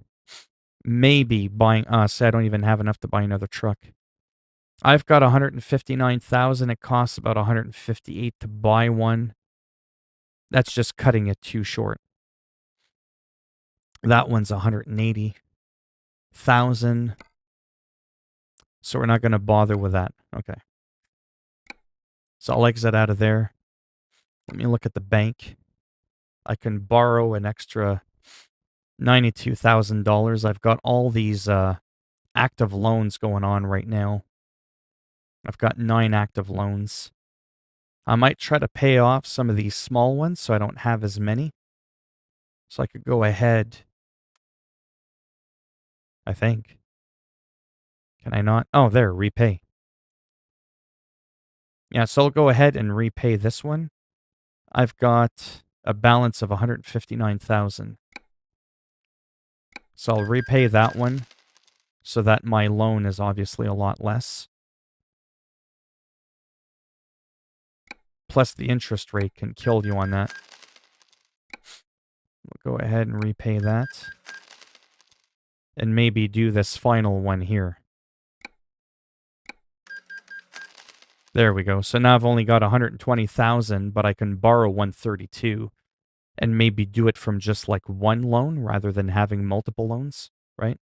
maybe buying us. I don't even have enough to buy another truck. I've got 159,000. It costs about 158 to buy one. That's just cutting it too short. That one's 180,000. So we're not going to bother with that. Okay. So I'll exit out of there. Let me look at the bank. I can borrow an extra $92,000. I've got all these active loans going on right now. I've got 9 active loans. I might try to pay off some of these small ones so I don't have as many. So I could go ahead, I think. Can I not? Oh, there, repay. Yeah, so I'll go ahead and repay this one. I've got a balance of 159,000. So I'll repay that one so that my loan is obviously a lot less. Plus the interest rate can kill you on that. We'll go ahead and repay that. And maybe do this final one here. There we go. So now I've only got 120,000, but I can borrow 132 and maybe do it from just like one loan rather than having multiple loans, right?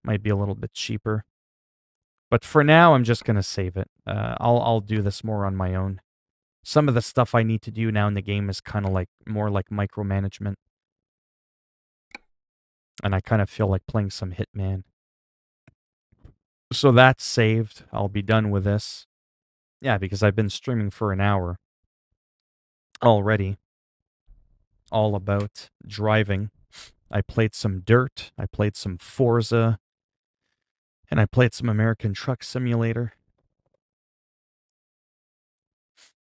Might be a little bit cheaper. But for now, I'm just going to save it. I'll do this more on my own. Some of the stuff I need to do now in the game is kind of like more like micromanagement. And I kind of feel like playing some Hitman. So that's saved. I'll be done with this. Yeah, because I've been streaming for an hour already. All about driving. I played some Dirt. I played some Forza. And I played some American Truck Simulator.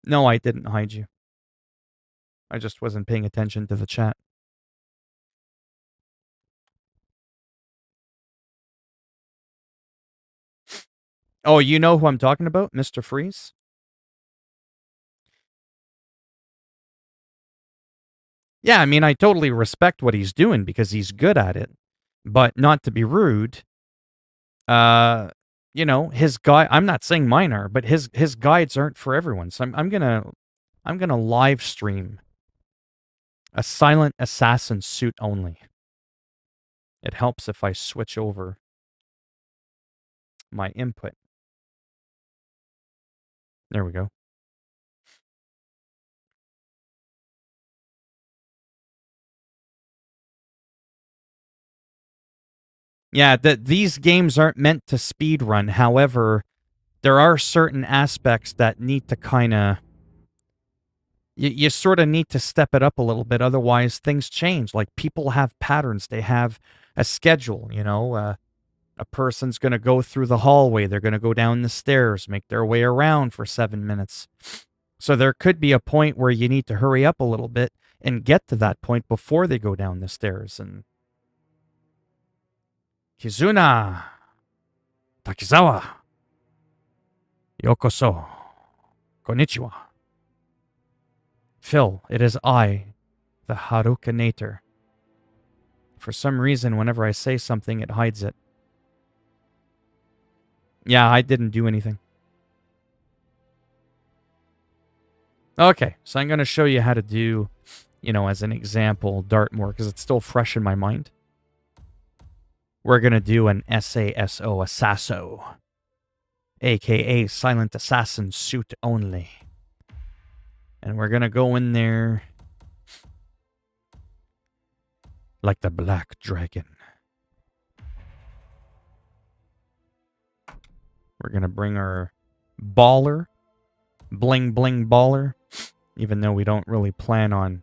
No, I didn't hide you. I just wasn't paying attention to the chat. Oh, you know who I'm talking about? Mr. Freeze? Yeah, I mean, I totally respect what he's doing because he's good at it. But not to be rude, you know, his guide, I'm not saying mine are, but his guides aren't for everyone. So I'm gonna live stream a silent assassin suit only. It helps if I switch over my input. There we go. Yeah, these games aren't meant to speed run. However, there are certain aspects that need to kind of you sort of need to step it up a little bit. Otherwise, things change. Like people have patterns. They have a schedule, you know. A person's going to go through the hallway. They're going to go down the stairs, make their way around for 7 minutes. So there could be a point where you need to hurry up a little bit and get to that point before they go down the stairs. And Kizuna Takizawa Yokoso Konnichiwa. Phil, it is I, the Harukanator. For some reason, whenever I say something, it hides it. Yeah, I didn't do anything. Okay, so I'm going to show you how to do, you know, as an example, Dartmoor, because it's still fresh in my mind. We're going to do an SASO, Assasso, a.k.a. Silent Assassin suit only. And we're going to go in there like the Black Dragon. We're going to bring our baller, bling bling baller. Even though we don't really plan on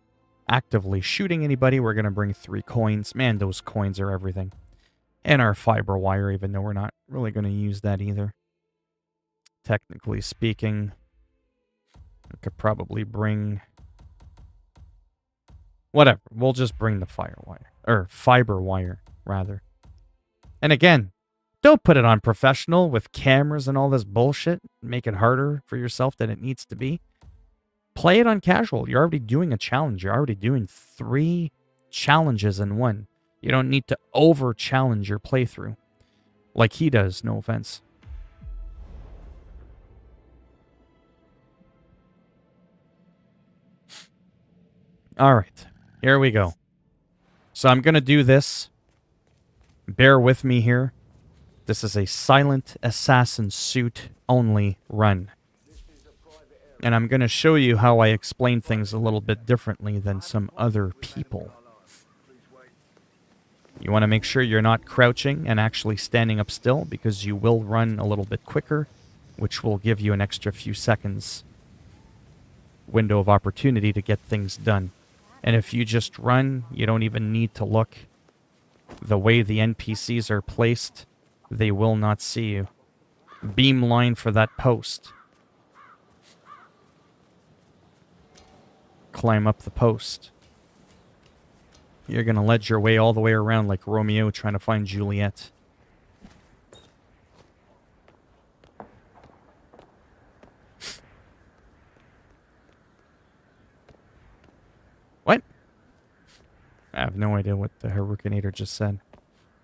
actively shooting anybody, we're going to bring 3 coins. Man, those coins are everything. And our fiber wire, even though we're not really going to use that either. Technically speaking, I could probably bring... Whatever, we'll just bring the fiber wire, rather. And again, don't put it on professional with cameras and all this bullshit. Make it harder for yourself than it needs to be. Play it on casual. You're already doing a challenge. You're already doing 3 challenges in one. You don't need to over-challenge your playthrough. Like he does, no offense. Alright, here we go. So I'm going to do this. Bear with me here. This is a silent assassin suit only run. And I'm going to show you how I explain things a little bit differently than some other people. You want to make sure you're not crouching and actually standing up still, because you will run a little bit quicker, which will give you an extra few seconds window of opportunity to get things done. And if you just run, you don't even need to look. The way the NPCs are placed, they will not see you. Beam line for that post. Climb up the post. You're going to ledge your way all the way around like Romeo trying to find Juliet. What? I have no idea what the Recruitment just said.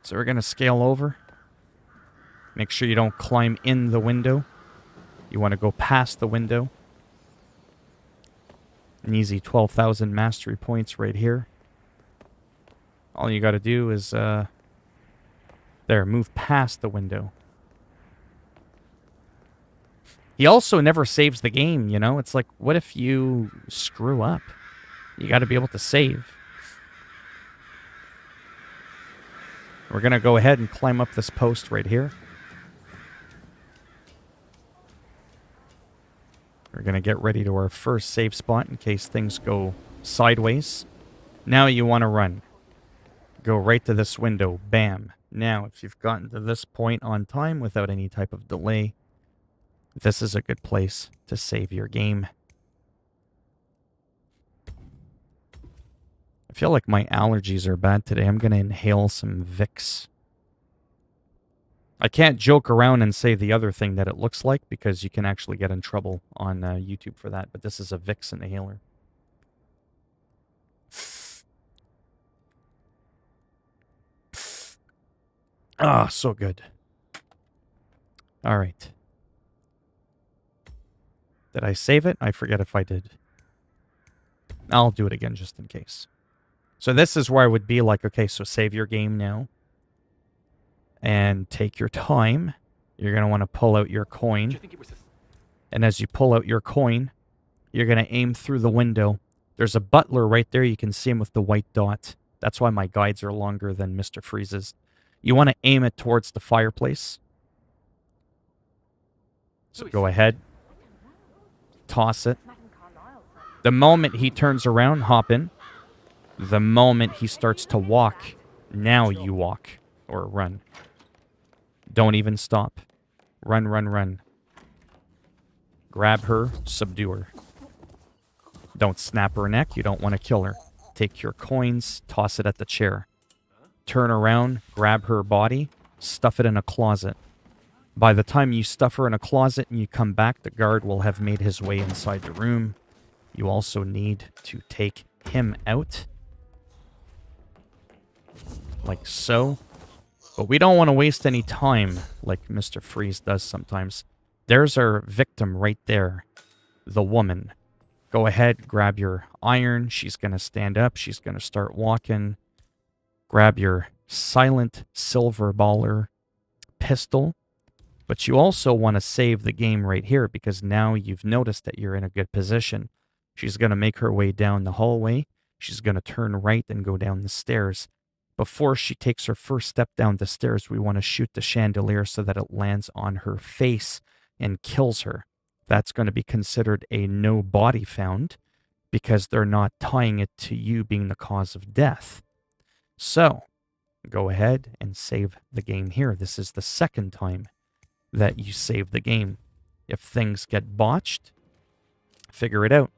So we're going to scale over. Make sure you don't climb in the window. You want to go past the window. An easy 12,000 mastery points right here. All you got to do is, move past the window. He also never saves the game, you know? It's like, what if you screw up? You got to be able to save. We're going to go ahead and climb up this post right here. We're going to get ready to our first save spot in case things go sideways. Now you want to run. Go right to this window. Bam. Now, if you've gotten to this point on time without any type of delay, this is a good place to save your game. I feel like my allergies are bad today. I'm going to inhale some Vicks. I can't joke around and say the other thing that it looks like because you can actually get in trouble on YouTube for that. But this is a Vicks inhaler. Ah, so good. All right. Did I save it? I forget if I did. I'll do it again just in case. So this is where I would be like, okay, so save your game now. And take your time. You're going to want to pull out your coin. And as you pull out your coin, you're going to aim through the window. There's a butler right there. You can see him with the white dot. That's why my guides are longer than Mr. Freeze's. You want to aim it towards the fireplace. So go ahead. Toss it. The moment he turns around, hop in. The moment he starts to walk, now you walk or run. Don't even stop. Run, run, run. Grab her, subdue her. Don't snap her neck. You don't want to kill her. Take your coins, toss it at the chair. Turn around, grab her body, stuff it in a closet. By the time you stuff her in a closet and you come back, the guard will have made his way inside the room. You also need to take him out. Like so. But we don't want to waste any time like Mr. Freeze does sometimes. There's our victim right there. The woman. Go ahead, grab your iron. She's going to stand up. She's going to start walking. Grab your silent silver baller pistol. But you also want to save the game right here because now you've noticed that you're in a good position. She's going to make her way down the hallway. She's going to turn right and go down the stairs. Before she takes her first step down the stairs, we want to shoot the chandelier so that it lands on her face and kills her. That's going to be considered a no body found because they're not tying it to you being the cause of death. So, go ahead and save the game here. This is the second time that you save the game. If things get botched, figure it out.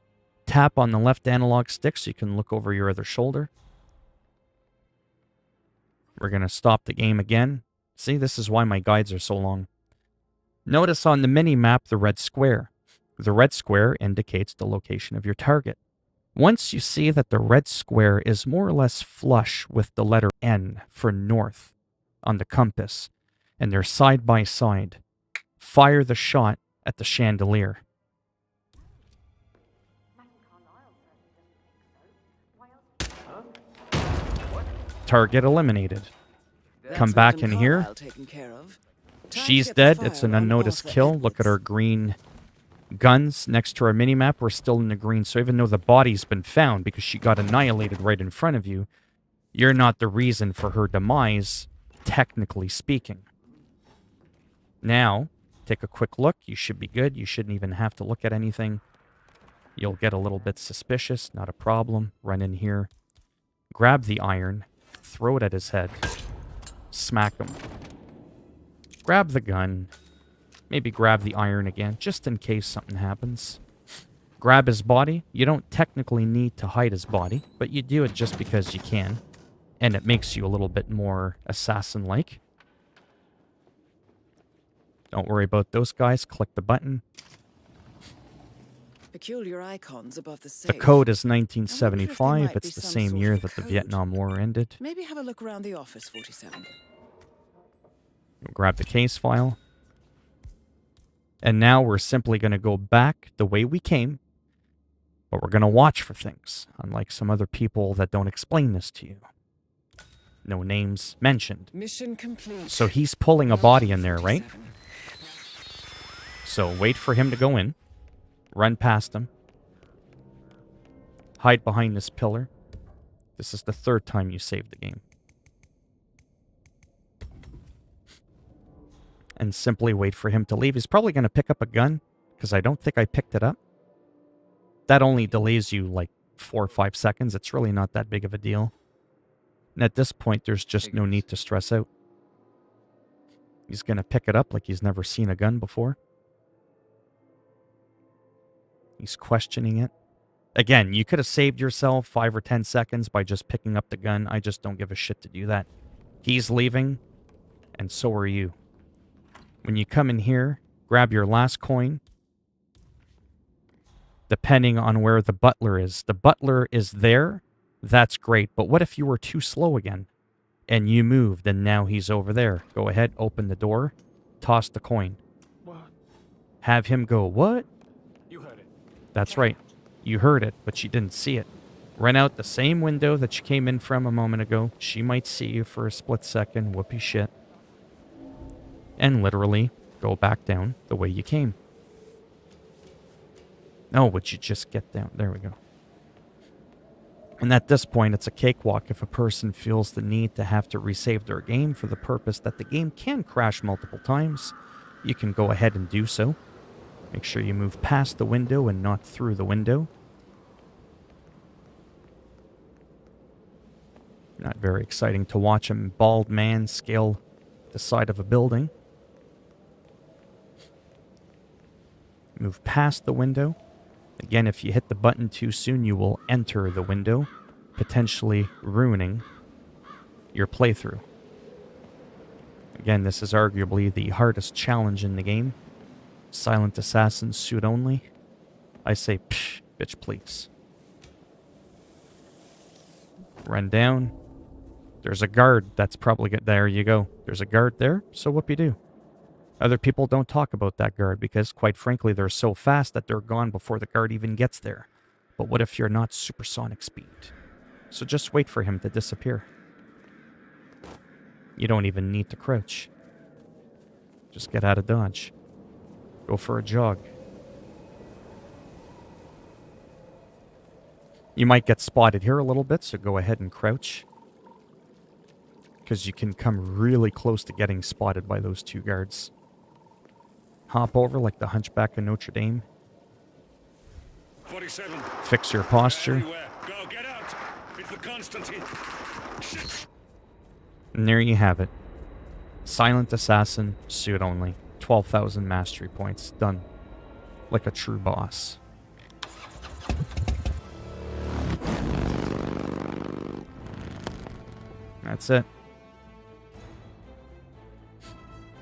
Tap on the left analog stick so you can look over your other shoulder. We're going to stop the game again. See, this is why my guides are so long. Notice on the mini-map the red square. The red square indicates the location of your target. Once you see that the red square is more or less flush with the letter N for north on the compass, and they're side by side, fire the shot at the chandelier. Target eliminated. Come back in here. She's dead. It's an unnoticed kill. Look at our green guns next to our minimap. We're still in the green. So even though the body's been found because she got annihilated right in front of you, you're not the reason for her demise, technically speaking. Now, take a quick look. You should be good. You shouldn't even have to look at anything. You'll get a little bit suspicious. Not a problem. Run in here. Grab the iron. Throw it at his head. Smack him. Grab the gun. Maybe grab the iron again, just in case something happens. Grab his body. You don't technically need to hide his body, but you do it just because you can. And it makes you a little bit more assassin-like. Don't worry about those guys. Click the button. Peculiar icons above the safe. The code is 1975. It's the same year that the Vietnam War ended. Maybe have a look around the office, 47. Grab the case file. And now we're simply going to go back the way we came, but we're going to watch for things, unlike some other people that don't explain this to you. No names mentioned. Mission complete. So he's pulling a body in there, right? So wait for him to go in. Run past him. Hide behind this pillar. This is the third time you saved the game. And simply wait for him to leave. He's probably going to pick up a gun, because I don't think I picked it up. That only delays you like 4 or 5 seconds. It's really not that big of a deal. And at this point, there's just no need to stress out. He's going to pick it up like he's never seen a gun before. He's questioning it. Again, you could have saved yourself 5 or 10 seconds by just picking up the gun. I just don't give a shit to do that. He's leaving, and so are you. When you come in here, grab your last coin. Depending on where the butler is. The butler is there. That's great. But what if you were too slow again? And you moved, and now he's over there. Go ahead, open the door. Toss the coin. What? Have him go, what? You heard it. That's right. You heard it, but she didn't see it. Run out the same window that you came in from a moment ago. She might see you for a split second. Whoopee shit. And literally go back down the way you came. No, would you just get down? There we go. And at this point, it's a cakewalk if a person feels the need to have to resave their game for the purpose that the game can crash multiple times. You can go ahead and do so. Make sure you move past the window and not through the window. Not very exciting to watch a bald man scale the side of a building. Move past the window. Again, if you hit the button too soon, you will enter the window, potentially ruining your playthrough. Again, this is arguably the hardest challenge in the game. Silent Assassin suit only. I say, psh, bitch, please. Run down. There's a guard. That's probably good. There you go. There's a guard there, so whoop-de-doo. Other people don't talk about that guard because, quite frankly, they're so fast that they're gone before the guard even gets there. But what if you're not supersonic speed? So just wait for him to disappear. You don't even need to crouch. Just get out of dodge. Go for a jog. You might get spotted here a little bit, so go ahead and crouch. because you can come really close to getting spotted by those two guards. Hop over like the Hunchback of Notre Dame. 47. Fix your posture. Everywhere. Go, get out. It's the Constantine. Shit. And there you have it. Silent Assassin, suit only. 12,000 mastery points. Done. Like a true boss. That's it.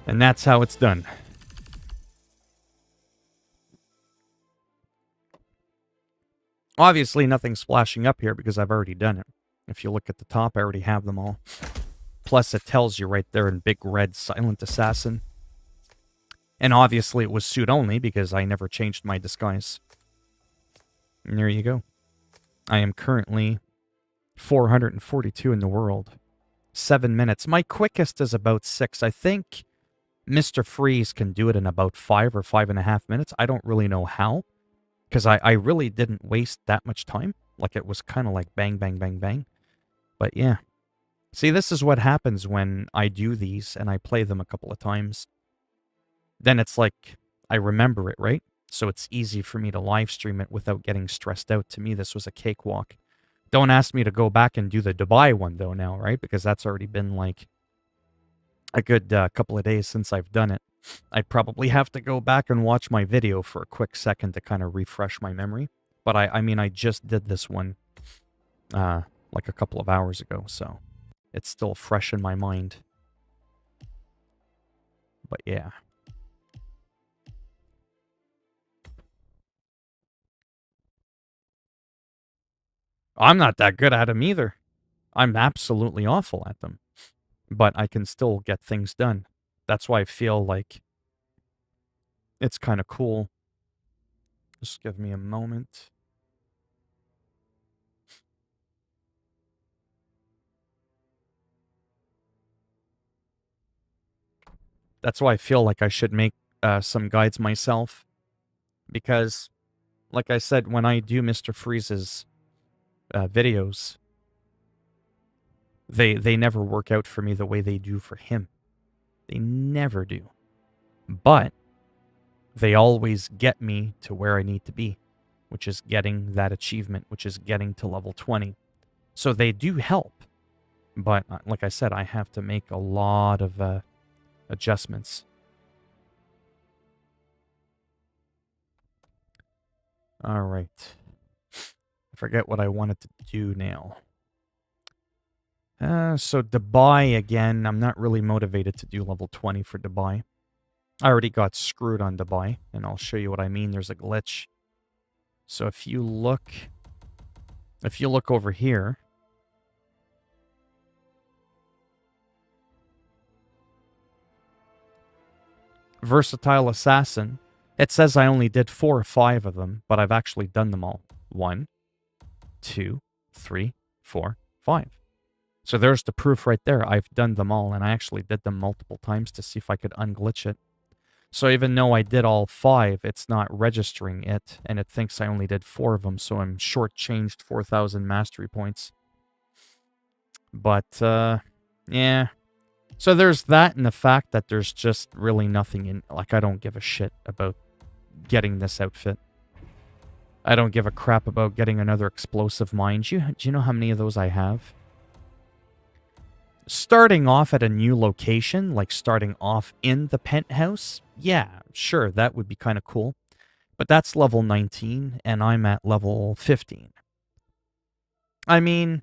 And that's how it's done. Obviously, nothing's flashing up here because I've already done it. If you look at the top, I already have them all. Plus, it tells you right there in big red, Silent Assassin. And obviously, it was suit only because I never changed my disguise. And there you go. I am currently 442 in the world. 7 minutes. My quickest is about 6. I think Mr. Freeze can do it in about 5 or 5.5 minutes. I don't really know how. Because I really didn't waste that much time. Like, it was kind of like bang, bang, bang, bang. But yeah. See, this is what happens when I do these and I play them a couple of times. Then it's like, I remember it, right? So it's easy for me to live stream it without getting stressed out. To me, this was a cakewalk. Don't ask me to go back and do the Dubai one, though, now, right? Because that's already been like a good couple of days since I've done it. I'd probably have to go back and watch my video for a quick second to kind of refresh my memory. But I mean, I just did this one like a couple of hours ago, so it's still fresh in my mind. But yeah. I'm not that good at them either. I'm absolutely awful at them. But I can still get things done. That's why I feel like it's kind of cool. Just give me a moment. That's why I feel like I should make some guides myself. Because, like I said, when I do Mr. Freeze's videos, they never work out for me the way they do for him. They never do. But they always get me to where I need to be, which is getting that achievement, which is getting to level 20. So they do help. But like I said, I have to make a lot of adjustments. All right. I forget what I wanted to do now. So Dubai again. I'm not really motivated to do level 20 for Dubai. I already got screwed on Dubai, and I'll show you what I mean. There's a glitch. So if you look over here, Versatile Assassin, it says I only did 4 or 5 of them, but I've actually done them all. 1, 2, 3, 4, 5. So there's the proof right there. I've done them all, and I actually did them multiple times to see if I could unglitch it. So even though I did all 5, it's not registering it, and it thinks I only did 4 of them, so I'm shortchanged 4,000 mastery points. But, yeah. So there's that, and the fact that there's just really nothing in... Like, I don't give a shit about getting this outfit. I don't give a crap about getting another explosive mine. Do you know how many of those I have? Starting off at a new location, like starting off in the penthouse, yeah, sure, that would be kind of cool. But that's level 19, and I'm at level 15. I mean,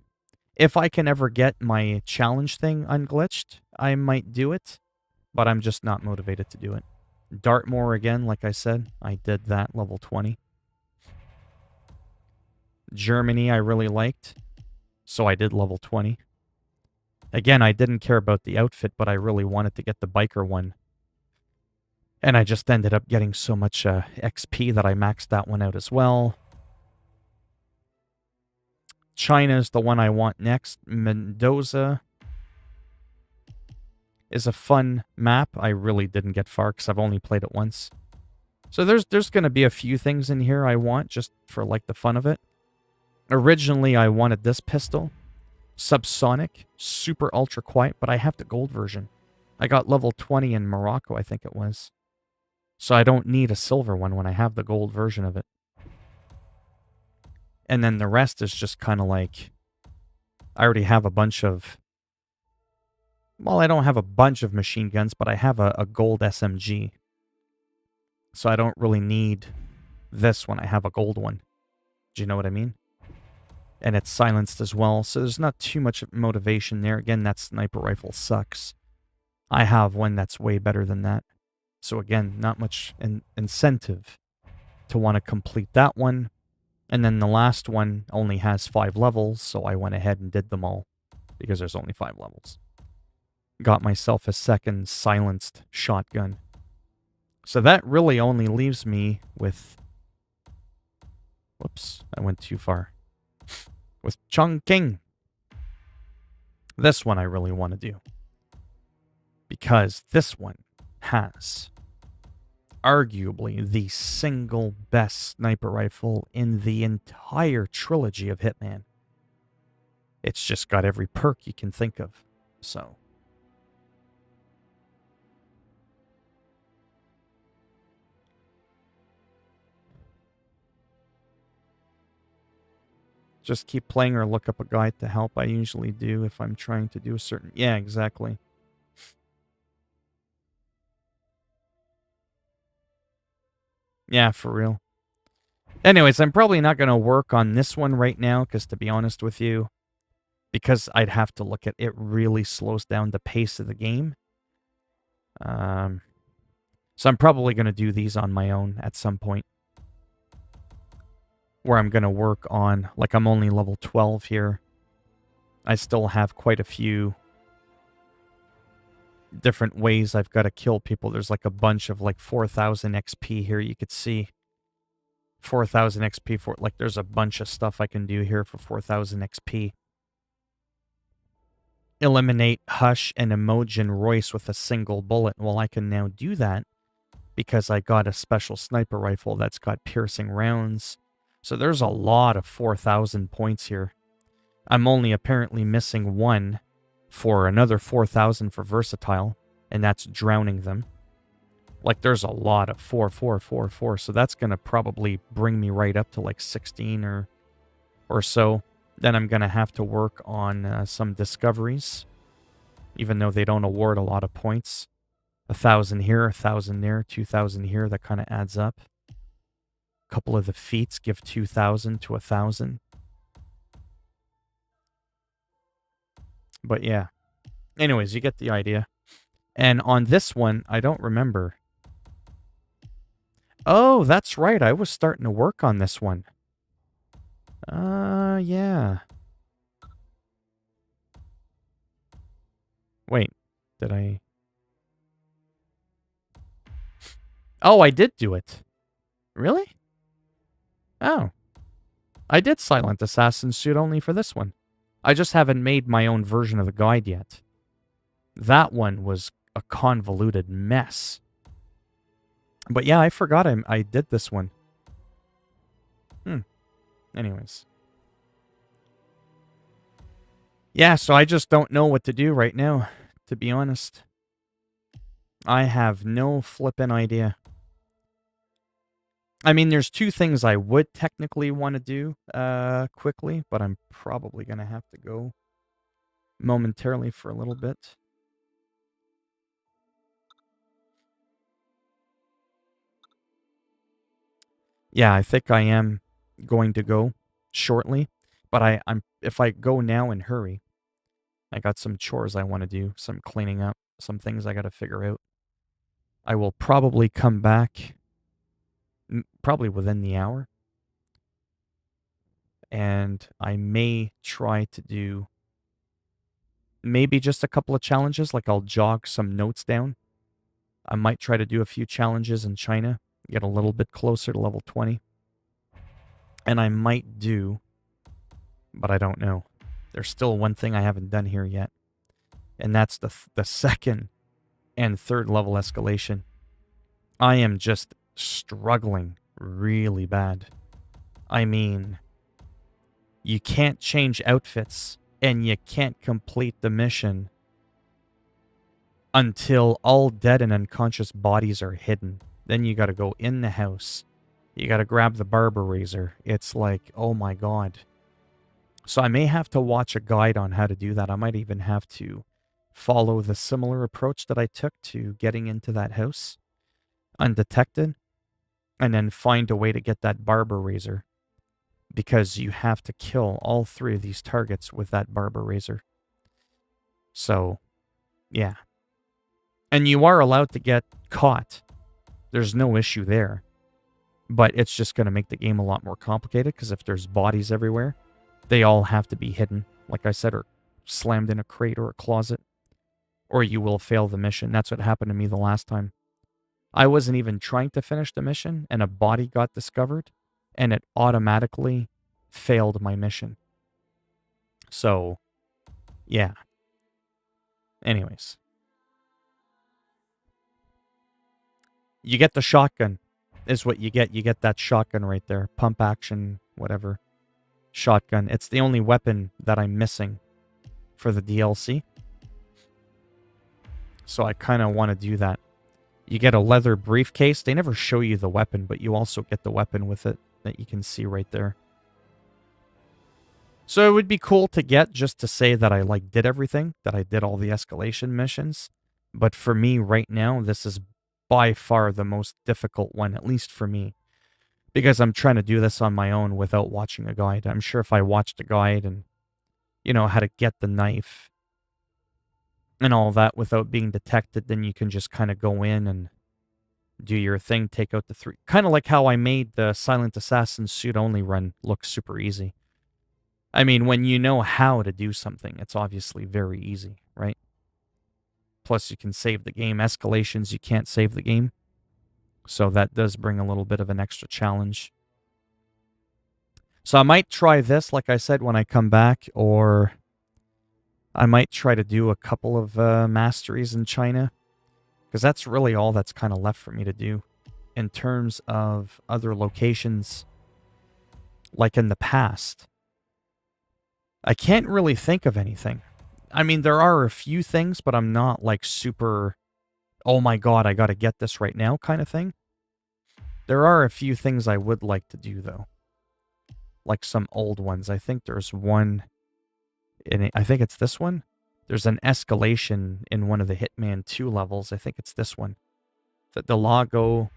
if I can ever get my challenge thing unglitched, I might do it, but I'm just not motivated to do it. Dartmoor again, like I said, I did that, level 20. Germany I really liked, so I did level 20. Again, I didn't care about the outfit, but I really wanted to get the biker one. And I just ended up getting so much XP that I maxed that one out as well. China's the one I want next. Mendoza is a fun map. I really didn't get far because I've only played it once. So there's going to be a few things in here I want just for like the fun of it. Originally, I wanted this pistol. subsonic, super ultra quiet, but I have the gold version. I got level 20 in Morocco, I think it was. So I don't need a silver one when I have the gold version of it. And then the rest is just kind of like, I already have a bunch of, well, I don't have a bunch of machine guns, but I have a gold SMG. So I don't really need this when I have a gold one. Do you know what I mean? And it's silenced as well, so there's not too much motivation there. Again, that sniper rifle sucks. I have one that's way better than that. So again, not much incentive to want to complete that one. And then the last one only has 5 levels, so I went ahead and did them all because there's only 5 levels. Got myself a second silenced shotgun. So that really only leaves me with... Whoops, I went too far. With Chongqing. This one I really want to do. Because this one has arguably the single best sniper rifle in the entire trilogy of Hitman. It's just got every perk you can think of. So... just keep playing or look up a guide to help. I usually do if I'm trying to do a certain... Yeah, exactly. Yeah, for real. Anyways, I'm probably not going to work on this one right now, because to be honest with you, because I'd have to look at it, really slows down the pace of the game. So I'm probably going to do these on my own at some point. Where I'm going to work on, like I'm only level 12 here. I still have quite a few different ways I've got to kill people. There's like a bunch of like 4,000 XP here you could see. 4,000 XP for, like there's a bunch of stuff I can do here for 4,000 XP. Eliminate Hush and Imogen Royce with a single bullet. Well, I can now do that because I got a special sniper rifle that's got piercing rounds. So there's a lot of 4,000 points here. I'm only apparently missing one for another 4,000 for versatile, and that's drowning them. Like there's a lot of 4, 4, 4, 4, so that's going to probably bring me right up to like 16 or so. Then I'm going to have to work on some discoveries, even though they don't award a lot of points. 1,000 here, 1,000 there, 2,000 here, that kind of adds up. Couple of the feats give 2,000 to 1,000. But yeah. Anyways, you get the idea. And on this one, I don't remember. Oh, that's right. I was starting to work on this one. Yeah. Wait, did I... Oh, I did do it. Really? Oh. I did Silent Assassin's Suit only for this one. I just haven't made my own version of the guide yet. That one was a convoluted mess. But yeah, I forgot I did this one. Anyways. Yeah, so I just don't know what to do right now, to be honest. I have no flippin' idea. I mean, there's 2 things I would technically want to do quickly, but I'm probably going to have to go momentarily for a little bit. Yeah, I think I am going to go shortly, but I'm if I go now and hurry, I got some chores I want to do, some cleaning up, some things I got to figure out. I will probably come back probably within the hour. And I may try to do maybe just a couple of challenges, like I'll jog some notes down. I might try to do a few challenges in China, get a little bit closer to level 20. And I might do, but I don't know. There's still one thing I haven't done here yet. And that's the second and third level escalation. I am just struggling really bad. I mean, you can't change outfits and you can't complete the mission until all dead and unconscious bodies are hidden. Then you gotta go in the house. You gotta grab the barber razor. It's like, oh my god. So I may have to watch a guide on how to do that. I might even have to follow the similar approach that I took to getting into that house undetected, and then find a way to get that barber razor, because you have to kill all 3 of these targets with that barber razor. So, yeah. And you are allowed to get caught. There's no issue there. But it's just going to make the game a lot more complicated, because if there's bodies everywhere, they all have to be hidden, like I said, or slammed in a crate or a closet, or you will fail the mission. That's what happened to me the last time. I wasn't even trying to finish the mission, and a body got discovered, and it automatically failed my mission. So, yeah. Anyways. You get the shotgun, is what you get. You get that shotgun right there. Pump action, whatever. Shotgun. It's the only weapon that I'm missing for the DLC. So I kind of want to do that. You get a leather briefcase. They never show you the weapon, but you also get the weapon with it that you can see right there. So it would be cool to get, just to say that I did everything, that I did all the escalation missions. But for me right now, this is by far the most difficult one, at least for me. Because I'm trying to do this on my own without watching a guide. I'm sure if I watched a guide and, how to get the knife and all that without being detected, then you can just kind of go in and do your thing, take out the 3. Kind of like how I made the Silent Assassin suit-only run look super easy. I mean, when you know how to do something, it's obviously very easy, right? Plus, you can save the game. Escalations, you can't save the game. So that does bring a little bit of an extra challenge. So I might try this, like I said, when I come back, or I might try to do a couple of masteries in China, because that's really all that's kind of left for me to do. In terms of other locations, like in the past, I can't really think of anything. I mean, there are a few things, but I'm not super, oh my god, I gotta get this right now kind of thing. There are a few things I would like to do, though. Like some old ones. I think there's one, I think it's this one. There's an escalation in one of the Hitman 2 levels. I think it's this one. The Lago.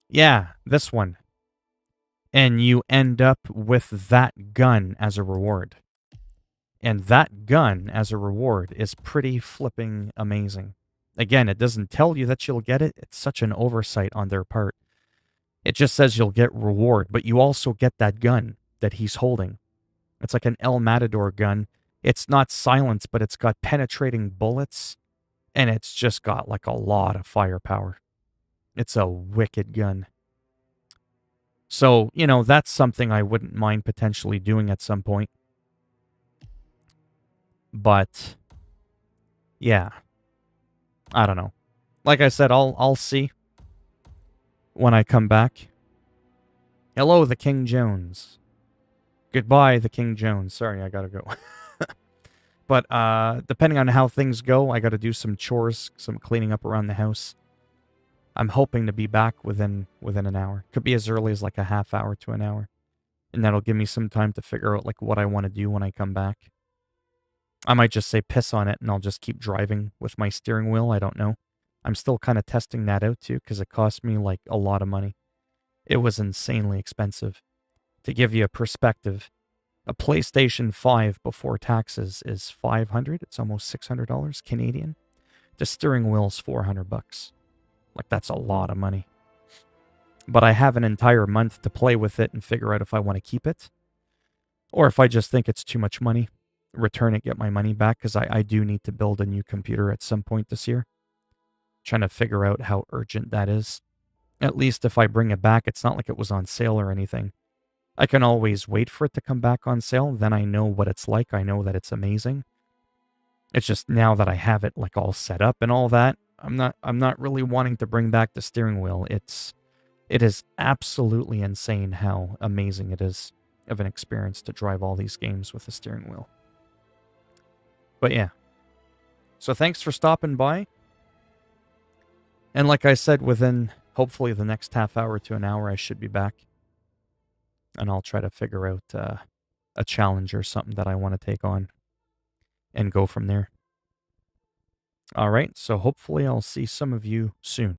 Yeah, this one. And you end up with that gun as a reward. And that gun as a reward is pretty flipping amazing. Again, it doesn't tell you that you'll get it. It's such an oversight on their part. It just says you'll get reward, but you also get that gun that he's holding. It's like an El Matador gun. It's not silenced, but it's got penetrating bullets, and it's just got a lot of firepower. It's a wicked gun. So, that's something I wouldn't mind potentially doing at some point. But, yeah. I don't know. Like I said, I'll see when I come back. Hello, the King Jones. Goodbye, the King Jones. Sorry, I gotta go. But depending on how things go, I gotta do some chores, some cleaning up around the house. I'm hoping to be back within an hour. Could be as early as a half hour to an hour. And that'll give me some time to figure out what I want to do when I come back. I might just say piss on it and I'll just keep driving with my steering wheel. I don't know. I'm still kind of testing that out too, because it cost me a lot of money. It was insanely expensive. To give you a perspective, a PlayStation 5 before taxes is $500. It's almost $600 Canadian. The steering wheel's $400. That's a lot of money. But I have an entire month to play with it and figure out if I want to keep it, or if I just think it's too much money, return it, get my money back, because I do need to build a new computer at some point this year. Trying to figure out how urgent that is. At least if I bring it back, it's not like it was on sale or anything. I can always wait for it to come back on sale, then I know what it's like, I know that it's amazing. It's just now that I have it all set up and all that, I'm not really wanting to bring back the steering wheel. It is absolutely insane how amazing it is. of an experience to drive all these games with the steering wheel. But yeah. So thanks for stopping by. And like I said, within hopefully the next half hour to an hour, I should be back. And I'll try to figure out a challenge or something that I want to take on and go from there. All right, so hopefully I'll see some of you soon.